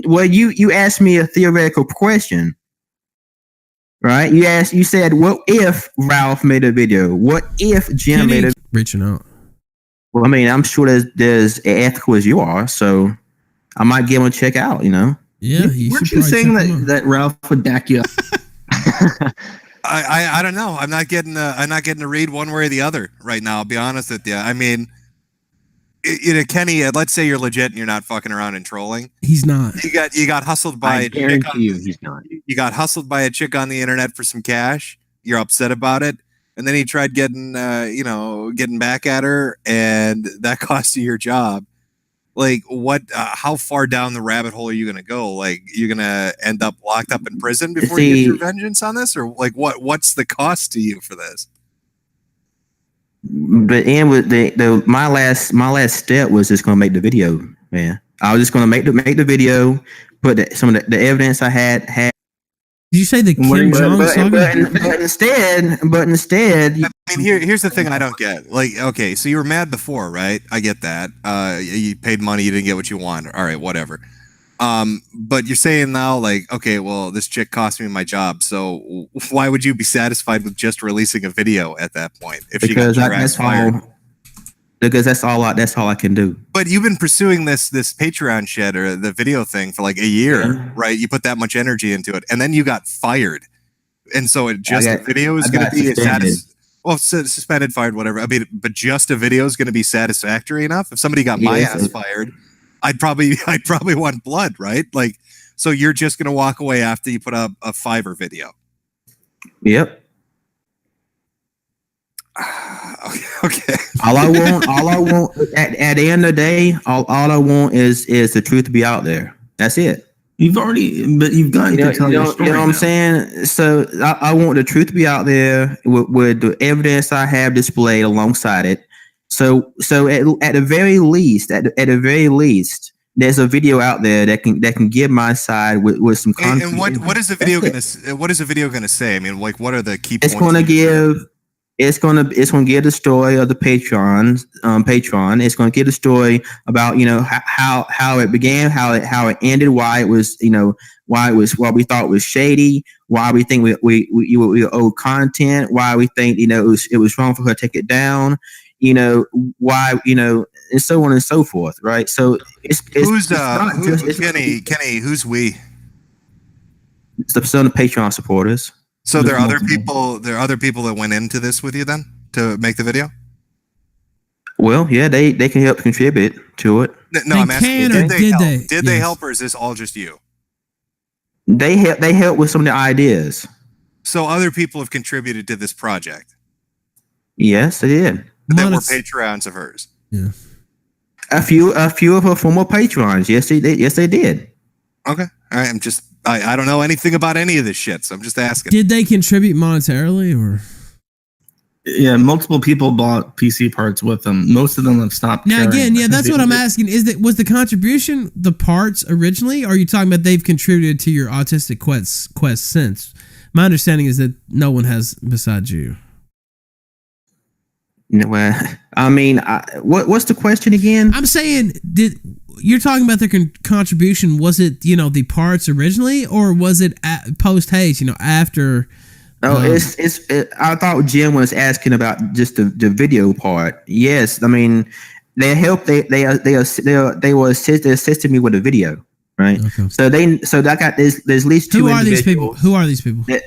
G: Well, you asked me a theoretical question, right? You said, "What if Ralph made a video? What if Jim made a?"
A: Reaching out.
G: Well, I mean, I'm sure there's ethical as you are, so I might give him a check out. You know.
A: Yeah, you
E: Weren't
A: should
E: you
A: probably
E: saying
A: check them out.
E: that Ralph would back you up?
C: I don't know. I'm not getting to read one way or the other right now. I'll be honest with you. I mean, Kenny, let's say you're legit and you're not fucking around and trolling.
A: He's not.
C: You got hustled by
F: I
C: a chick
F: guarantee you, he's not.
C: You got hustled by a chick on the internet for some cash. You're upset about it, and then he tried getting back at her, and that cost you your job. Like, what? How far down the rabbit hole are you gonna go? Like, you're gonna end up locked up in prison before you get your vengeance on this, or like, what's the cost to you for this?
G: But and with my last step was just gonna make the video, man. I was just gonna make the video, put some of the evidence I had.
A: Did you say the Kim Jong saga?
G: But instead,
C: I mean, here's the thing I don't get. Like, okay, so you were mad before, right? I get that. You paid money, you didn't get what you want. All right, whatever. But you're saying now, like, okay, well, this chick cost me my job, so why would you be satisfied with just releasing a video at that point? If she got your ass fired?
G: Because that's all I can do.
C: But you've been pursuing this Patreon shit or the video thing for like a year, right? You put that much energy into it, and then you got fired, and so the video is going to be suspended, fired, whatever. I mean, but just a video is going to be satisfactory enough. If somebody got my ass fired, I'd probably want blood, right? Like, so you're just going to walk away after you put up a Fiverr video.
G: Yep.
C: Okay.
G: All I want at the end of the day, all I want is the truth to be out there. That's it.
E: You've got to tell your story.
G: You know what I'm saying? So I want the truth to be out there with the evidence I have displayed alongside it. So at the very least, there's a video out there that can give my side with some content.
C: And what is the video gonna say? I mean, like, what are the key points?
G: It's gonna give the story of the Patreon. It's gonna give the story about how it began, how it ended, why we thought it was shady, why we think we owe content, why we think it was wrong for her to take it down, why and so on and so forth, right? So
C: Kenny? Who's we?
G: It's some of the Patreon supporters.
C: So there are other people. There are other people that went into this with you then to make the video.
G: Well, yeah, they can help contribute to it.
C: No, I'm asking,
A: did they?
C: Did they help, or is this all just you?
G: They help with some of the ideas.
C: So other people have contributed to this project.
G: Yes, they did.
C: That were Patreons of hers.
A: Yeah.
G: A few of her former Patreons. Yes, they did.
C: Okay. All right. I don't know anything about any of this shit, so I'm just asking.
A: Did they contribute monetarily or?
E: Yeah, multiple people bought PC parts with them. Most of them have stopped.
A: Now again, yeah, that's what I'm asking. Was the contribution the parts originally? Or are you talking about they've contributed to your autistic quest since? My understanding is that no one has besides you.
G: Well, I mean, what's the question again?
A: I'm saying, you're talking about their contribution? Was it the parts originally, or was it post haste? After
G: Oh, I thought Jim was asking about just the video part. Yes, I mean they help. They were assisting me with the video, right?
A: Okay.
G: So I got there's at least two.
A: Who are these people?
G: individuals
A: Who are these people?
G: that-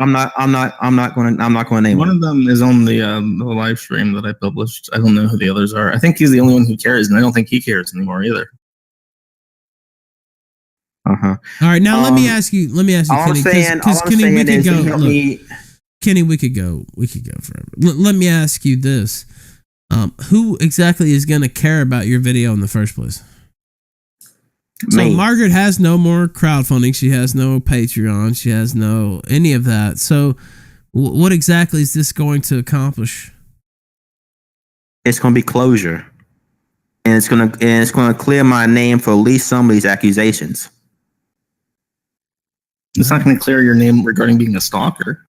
G: I'm not going to name
E: One
G: them.
E: of them is on the live stream that I published. I don't know who the others are. I think he's the only one who cares, and I don't think he cares anymore either.
G: Uh-huh.
A: All right, now let me ask you, Kenny, because Kenny, we could go. Look, Kenny, we could go forever. Let me ask you this: who exactly is going to care about your video in the first place? So
G: Me.
A: Margaret has no more crowdfunding. She has no Patreon. She has no any of that. So what exactly is this going to accomplish?
G: It's going to be closure, and it's going to clear my name for at least some of these accusations.
E: It's not going to clear your name regarding being a stalker.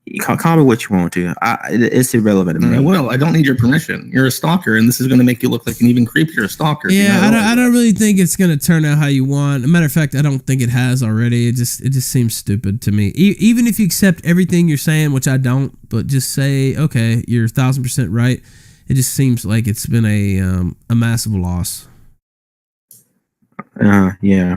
G: You call me what you want to. It's irrelevant to me.
E: Well, I don't need your permission. You're a stalker, and this is going to make you look like an even creepier stalker.
A: Yeah,
E: You know?
A: I don't really think it's going to turn out how you want. Matter of fact, I don't think it has already. It just seems stupid to me. Even if you accept everything you're saying, which I don't, but just say, okay, you're 1,000% right. It just seems like it's been a massive loss.
G: Yeah.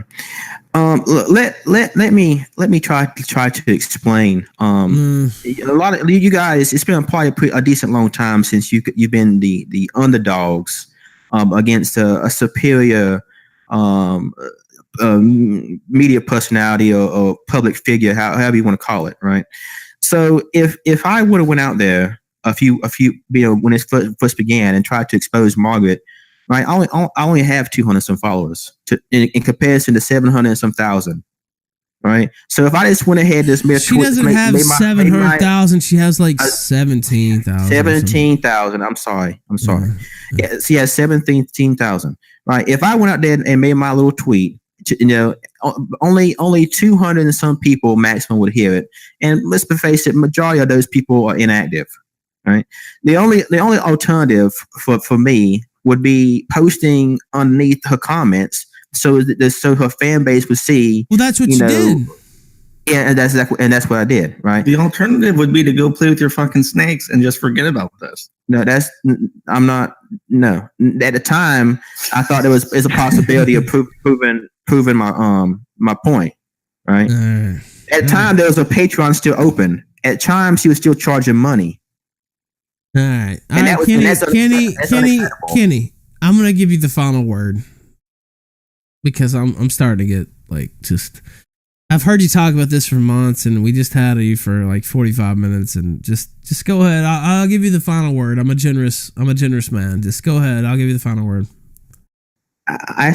G: Let me try to explain. A lot of you guys, it's been probably a decent long time since you've been the underdogs against a superior media personality or public figure, however you want to call it, right? So if I would have went out there a few when it first began and tried to expose Margaret. Right, I only have 200 some followers in comparison to 700 and some thousand. Right, so if I just went ahead,
A: she doesn't have 700,000. She has like 17,000.
G: 17,000. I'm sorry. Yeah, she has 17,000. Right, if I went out there and made my little tweet, only 200 and some people maximum would hear it, and let's face it, majority of those people are inactive. Right, the only alternative for me would be posting underneath her comments so her fan base would see.
A: Well, that's what you did.
G: Yeah, and that's what I did, right?
E: The alternative would be to go play with your fucking snakes and just forget about this.
G: No, I'm not. No, at the time, I thought there was a possibility of proving my point, right? At the time, there was a Patreon still open. At times, she was still charging money.
A: All right, Kenny, I'm gonna give you the final word because I'm starting to get like just. I've heard you talk about this for months, and we just had you for like 45 minutes, and just go ahead. I'll give you the final word. I'm a generous man. Just go ahead. I'll give you the final word.
G: I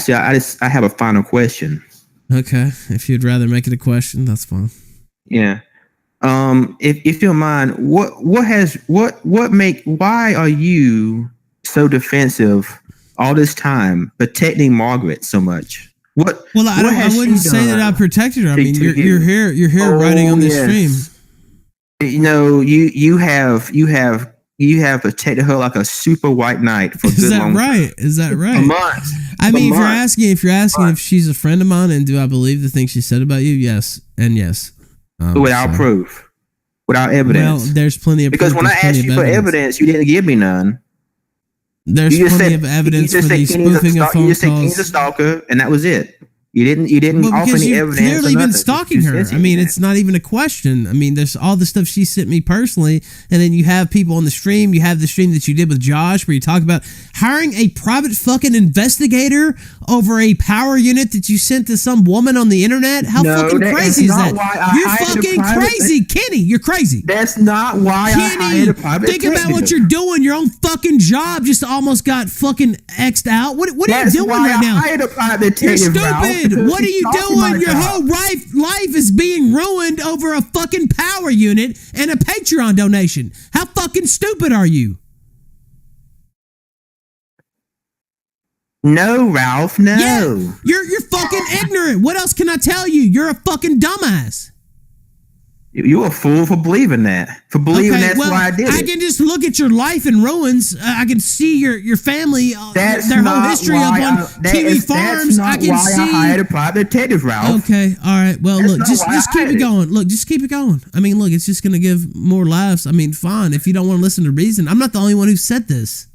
G: have a final question.
A: Okay, if you'd rather make it a question, that's fine.
G: Yeah. If you don't mind, why are you so defensive all this time protecting Margaret so much? I
A: wouldn't say that I protected her. I mean, you're here writing on this stream.
G: You know, you have protected her like a super white knight for
A: Is that right? Is that right?
G: A month.
A: I mean, if you're asking if she's a friend of mine and do I believe the things she said about you? Yes, and yes.
G: Without proof, without evidence.
A: Well, there's plenty of
G: because when I asked you for evidence, you didn't give me none.
A: There's plenty of evidence for the spoofing of phone calls.
G: You just said Kenny's a stalker, and that was it. You didn't offer any evidence.
A: You've clearly been stalking her. I mean, it's not even a question. I mean, there's all the stuff she sent me personally, and then you have people on the stream. You have the stream that you did with Josh where you talk about hiring a private fucking investigator over a power unit that you sent to some woman on the internet. How fucking crazy is that? You're fucking crazy, Kenny. You're crazy.
G: That's not why I hired a private
A: detective. Think about what you're doing. Your own fucking job just almost got fucking X'd out. What are you doing right now? You're stupid. What are you doing? Your whole life is being ruined over a fucking power unit and a Patreon donation. How fucking stupid are you?
G: No, Ralph, no.
A: Yeah, you're fucking ignorant. What else can I tell you? You're a fucking dumbass.
G: You a fool for believing that. For believing that's why I did
A: I
G: it.
A: can just look at your life in ruins. I can see your family,
G: That's
A: their whole
G: not
A: history
G: why
A: up on Kiwi Farms.
G: That's not
A: I can
G: why
A: see.
G: I hired a private detective, Ralph.
A: Okay, all right. Well,
G: That's
A: look,
G: not
A: just
G: why I
A: keep
G: hired
A: it
G: it.
A: going. Look, just keep it going. I mean, look, it's just gonna give more laughs. I mean, fine. If you don't want to listen to reason, I'm not the only one who said this.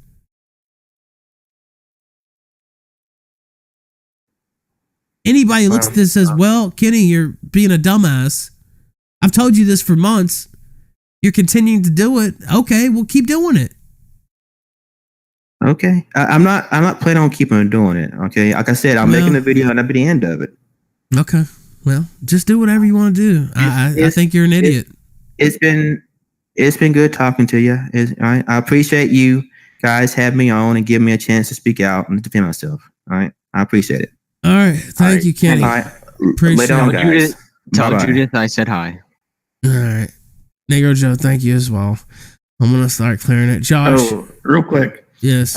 A: Anybody who looks at this says, "Well, Kenny, you're being a dumbass. I've told you this for months. You're continuing to do it. Okay, well, keep doing it."
G: Okay, I'm not planning on keeping doing it. Okay, like I said, I'm making a video and that'll be the end of it.
A: Okay, well, just do whatever you want to do. I think you're an idiot.
G: It's been good talking to you. I appreciate you guys having me on and giving me a chance to speak out and defend myself. All right, I appreciate it.
A: All right, thank you, Kenny.
G: All right,
A: Appreciate
G: later on,
A: it.
G: guys.
F: Tell
G: Bye-bye.
F: Judith I said hi.
A: All right, Negro Joe, thank you as well. I'm gonna start clearing it. Josh,
E: Oh, real quick.
A: yes.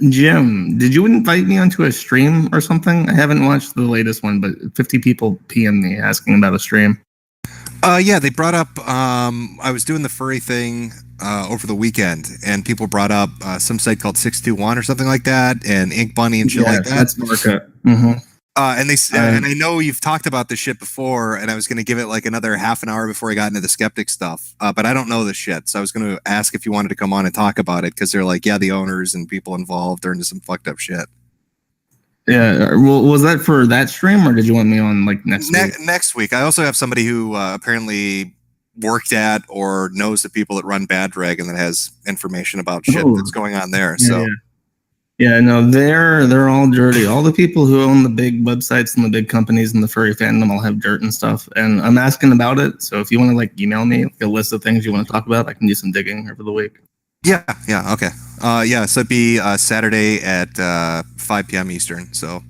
E: Jim, did you invite me onto a stream or something? I haven't watched the latest one, but 50 people PM me asking about a stream.
C: Yeah, they brought up. I was doing the furry thing over the weekend, and people brought up some site called 621 or something like that, and Ink Bunny and shit like that.
E: That's Marca. Mm-hmm.
C: And I know you've talked about this shit before, and I was going to give it like another half an hour before I got into the skeptic stuff. But I don't know this shit, so I was going to ask if you wanted to come on and talk about it because they're like, yeah, the owners and people involved are into some fucked up shit.
E: Yeah. Well, was that for that stream, or did you want me on like next week?
C: Next week, I also have somebody who apparently worked at or knows the people that run Bad Dragon that has information about shit that's going on there.
E: Yeah, no, they're all dirty. All the people who own the big websites and the big companies in the furry fandom all have dirt and stuff. And I'm asking about it. So if you want to like email me like, a list of things you want to talk about, I can do some digging over the week.
C: Yeah, okay. So it'd be Saturday at 5 p.m. Eastern. So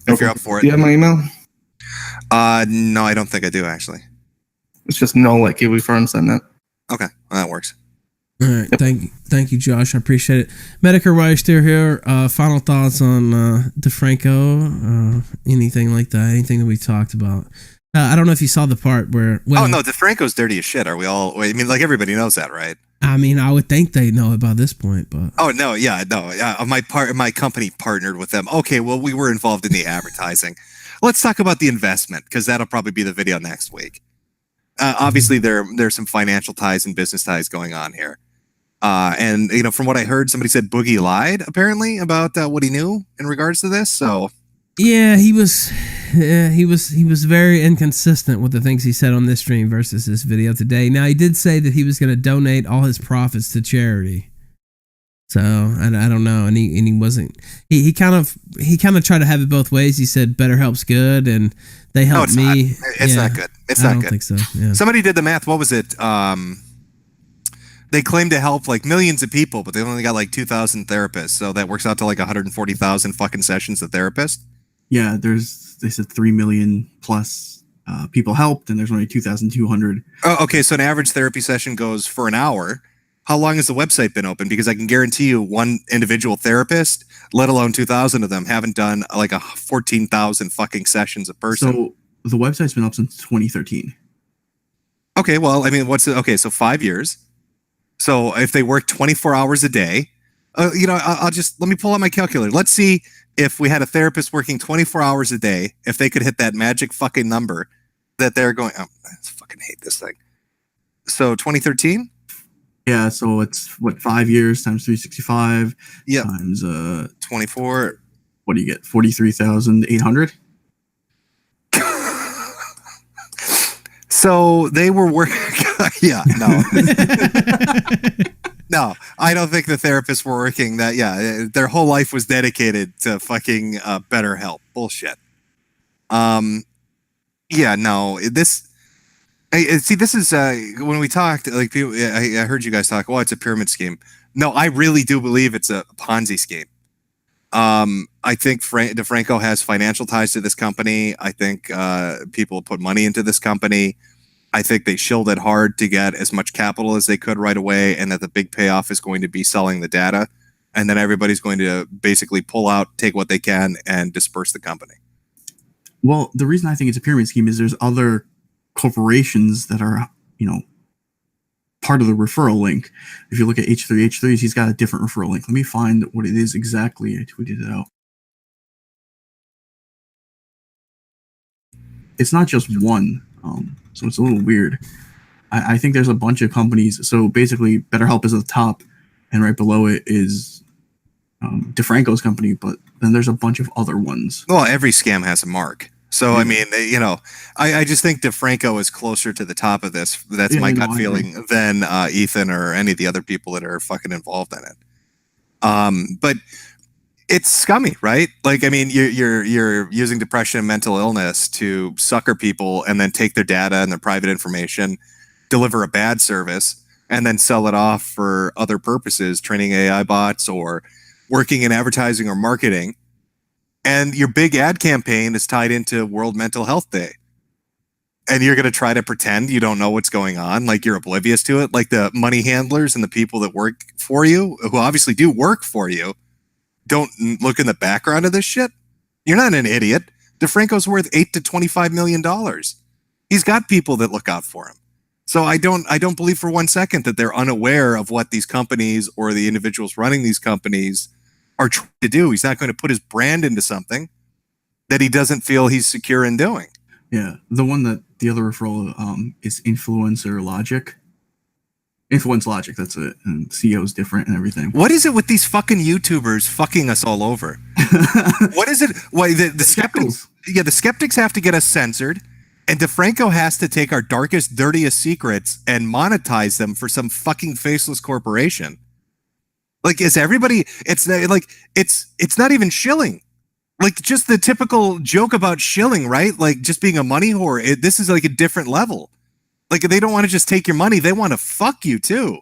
C: if you're up for it.
E: Do you have my email?
C: No, I don't think I do actually.
E: It's just no like Kiwi Farms on that.
C: Okay, well, that works.
A: All right, thank you, Josh. I appreciate it. Metokur, while you're still here, final thoughts on DeFranco? Anything like that? Anything that we talked about? I don't know if you saw the part where. Well,
C: oh no, DeFranco's dirty as shit. Are we all? I mean, like everybody knows that, right?
A: I mean, I would think they know about this point, but.
C: Oh no, yeah, no. My company partnered with them. Okay, well, we were involved in the advertising. Let's talk about the investment because that'll probably be the video next week. Obviously, there's some financial ties and business ties going on here. And you know, from what I heard, somebody said Boogie lied apparently about what he knew in regards to this. So
A: yeah, he was very inconsistent with the things he said on this stream versus this video today. Now he did say that he was going to donate all his profits to charity. So I don't know, and he wasn't. He kind of tried to have it both ways. He said better helps good, and they helped me.
C: It's not good. It's not good.
A: I don't think so. Yeah.
C: Somebody did the math. What was it? They claim to help like millions of people, but they only got like 2,000 therapists. So that works out to like 140,000 fucking sessions a therapist.
B: Yeah, they said 3 million plus people helped, and there's only 2,200.
C: Oh, okay. So an average therapy session goes for an hour. How long has the website been open? Because I can guarantee you one individual therapist, let alone 2,000 of them, haven't done like 14,000 fucking sessions a person.
B: So the website's been up since 2013.
C: Okay, well, I mean, so 5 years. So if they work 24 hours a day, I'll just, let me pull out my calculator. Let's see if we had a therapist working 24 hours a day, if they could hit that magic fucking number that they're going, oh, I fucking hate this thing. So 2013?
B: Yeah, so it's 5 years times 365 times
C: 24.
B: What do you get? 43,800.
C: So they were working. Yeah, no. No, I don't think the therapists were working that. Yeah, their whole life was dedicated to fucking better help. Bullshit. Yeah, no. This is when we talked. Like, people, I heard you guys talk. Well, it's a pyramid scheme. No, I really do believe it's a Ponzi scheme. I think DeFranco has financial ties to this company. I think people put money into this company. I think they shilled it hard to get as much capital as they could right away, and that the big payoff is going to be selling the data, and then everybody's going to basically pull out, take what they can, and disperse the company.
B: Well, the reason I think it's a pyramid scheme is there's other corporations that are, part of the referral link. If you look at H3H3's, he's got a different referral link. Let me find what it is exactly. I tweeted it out. It's not just one, so it's a little weird. I think there's a bunch of companies. So basically, BetterHelp is at the top, and right below it is DeFranco's company, but then there's a bunch of other ones.
C: Well, every scam has a mark. So, I mean, I just think DeFranco is closer to the top of this. That's my gut feeling than Ethan or any of the other people that are fucking involved in it. But it's scummy, right? Like, I mean, you're using depression and mental illness to sucker people and then take their data and their private information, deliver a bad service, and then sell it off for other purposes, training AI bots or working in advertising or marketing. And your big ad campaign is tied into World Mental Health Day. And you're going to try to pretend you don't know what's going on, like you're oblivious to it, like the money handlers and the people that work for you, who obviously do work for you, don't look in the background of this shit. You're not an idiot. DeFranco's worth $8 to $25 million. He's got people that look out for him. So I don't believe for one second that they're unaware of what these companies or the individuals running these companies are trying to do. He's not going to put his brand into something that he doesn't feel he's secure in doing.
B: Yeah, the one that the other referral is Influencer Logic. Influence Logic, that's it. And CEO is different and everything.
C: What is it with these fucking YouTubers fucking us all over? What is it? Why the skeptics? Yeah, the skeptics have to get us censored, and DeFranco has to take our darkest, dirtiest secrets and monetize them for some fucking faceless corporation. Like, is everybody? It's like it's not even shilling. Like, just the typical joke about shilling, right? Like, just being a money whore. This is like a different level. Like, they don't want to just take your money; they want to fuck you too.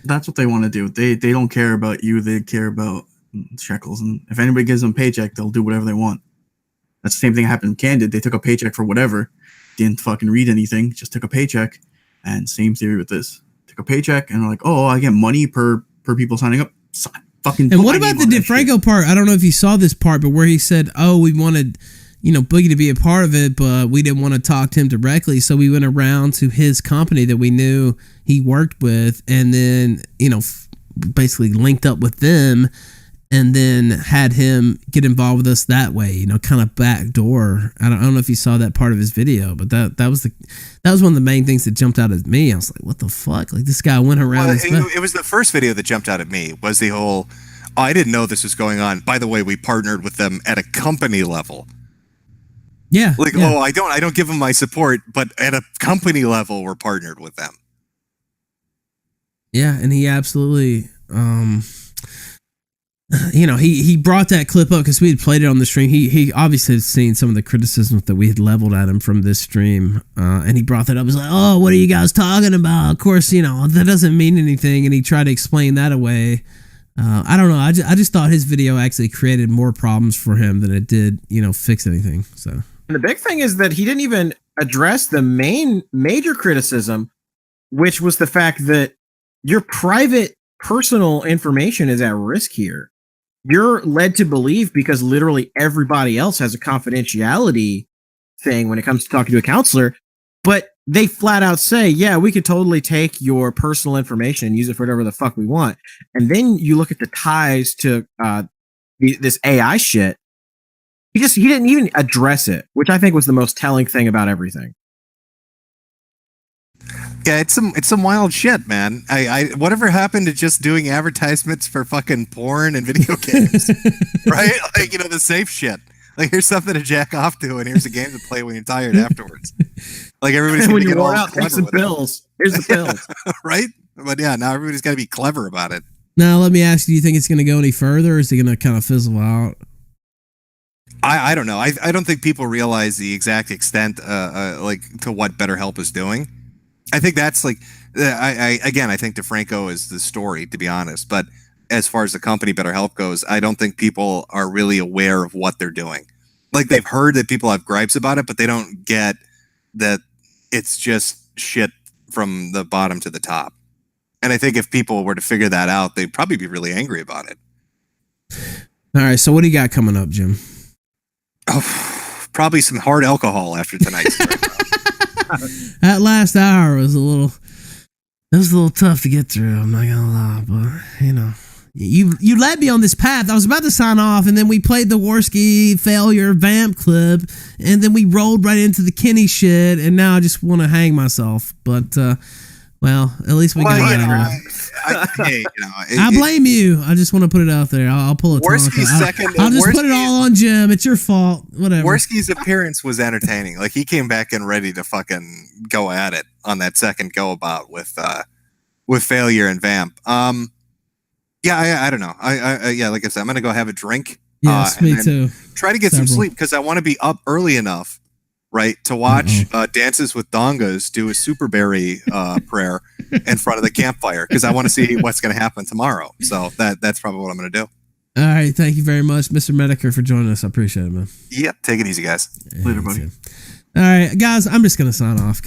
B: That's what they want to do. They don't care about you. They care about shekels. And if anybody gives them a paycheck, they'll do whatever they want. That's the same thing happened in Candid. They took a paycheck for whatever. Didn't fucking read anything. Just took a paycheck. And same theory with this. Took a paycheck and they're like, oh, I get money per people signing up. Fucking.
A: And what about the DeFranco part? I don't know if you saw this part, but where he said, oh, we wanted, Boogie to be a part of it, but we didn't want to talk to him directly. So we went around to his company that we knew he worked with and then, basically linked up with them and then had him get involved with us that way, kind of backdoor. I don't know if you saw that part of his video, but that was one of the main things that jumped out at me. I was like, what the fuck? Like, this guy went around.
C: Well, it was the first video that jumped out at me was the whole, I didn't know this was going on. By the way, we partnered with them at a company level.
A: Yeah.
C: Like, oh, I don't give them my support, but at a company level, we're partnered with them.
A: Yeah, and he absolutely, he brought that clip up because we had played it on the stream. He obviously had seen some of the criticisms that we had leveled at him from this stream, and he brought that up. He was like, "Oh, what are you guys talking about?" Of course, that doesn't mean anything, and he tried to explain that away. I don't know. I just thought his video actually created more problems for him than it did, fix anything. So,
D: and the big thing is that he didn't even address the major criticism, which was the fact that your private personal information is at risk here. You're led to believe because literally everybody else has a confidentiality thing when it comes to talking to a counselor, but they flat out say, yeah, we could totally take your personal information and use it for whatever the fuck we want. And then you look at the ties to this AI shit. He didn't even address it, which I think was the most telling thing about everything.
C: Yeah, it's some wild shit, man. I whatever happened to just doing advertisements for fucking porn and video games, right? Like, the safe shit. Like, here's something to jack off to, and here's a game to play when you're tired afterwards. Like, everybody's
D: when
C: gonna
D: you
C: get all
D: out, take some pills. Here's the pills,
C: right? But yeah, now everybody's got to be clever about it.
A: Now, let me ask you: do you think it's going to go any further, or is it going to kind of fizzle out?
C: I don't know. I don't think people realize the exact extent, like, to what BetterHelp is doing. I think that's like, I think DeFranco is the story, to be honest. But as far as the company BetterHelp goes, I don't think people are really aware of what they're doing. Like, they've heard that people have gripes about it, but they don't get that it's just shit from the bottom to the top. And I think if people were to figure that out, they'd probably be really angry about it.
A: All right, so what do you got coming up, Jim?
C: Oh, probably some hard alcohol after tonight's.
A: That last hour was a little tough to get through. I'm not gonna lie, but you know, you led me on this path. I was about to sign off, and then we played the Warski failure Vamp clip, and then we rolled right into the Kenny shit, and now I just want to hang myself. But well, at least we got it out of there. I blame you. I just want to put it out there. I'll pull a
C: Warski's
A: Tonka.
C: second.
A: I'll just put it all on Jim. It's your fault. Whatever.
C: Warski's appearance was entertaining. Like, he came back in ready to fucking go at it on that second go about with failure and Vamp. Yeah, I don't know. Yeah, like I said, I'm gonna go have a drink.
A: Yes, me too.
C: Try to get some sleep because I want to be up early enough, right, to watch Dances with Dongas do a super berry prayer in front of the campfire because I want to see what's going to happen tomorrow. So that's probably what I'm going to do.
A: All right, thank you very much, Mr. Metokur, for joining us. I appreciate it, man.
C: Yep, take it easy, guys.
B: Later, buddy.
A: All right, guys, I'm just gonna sign off.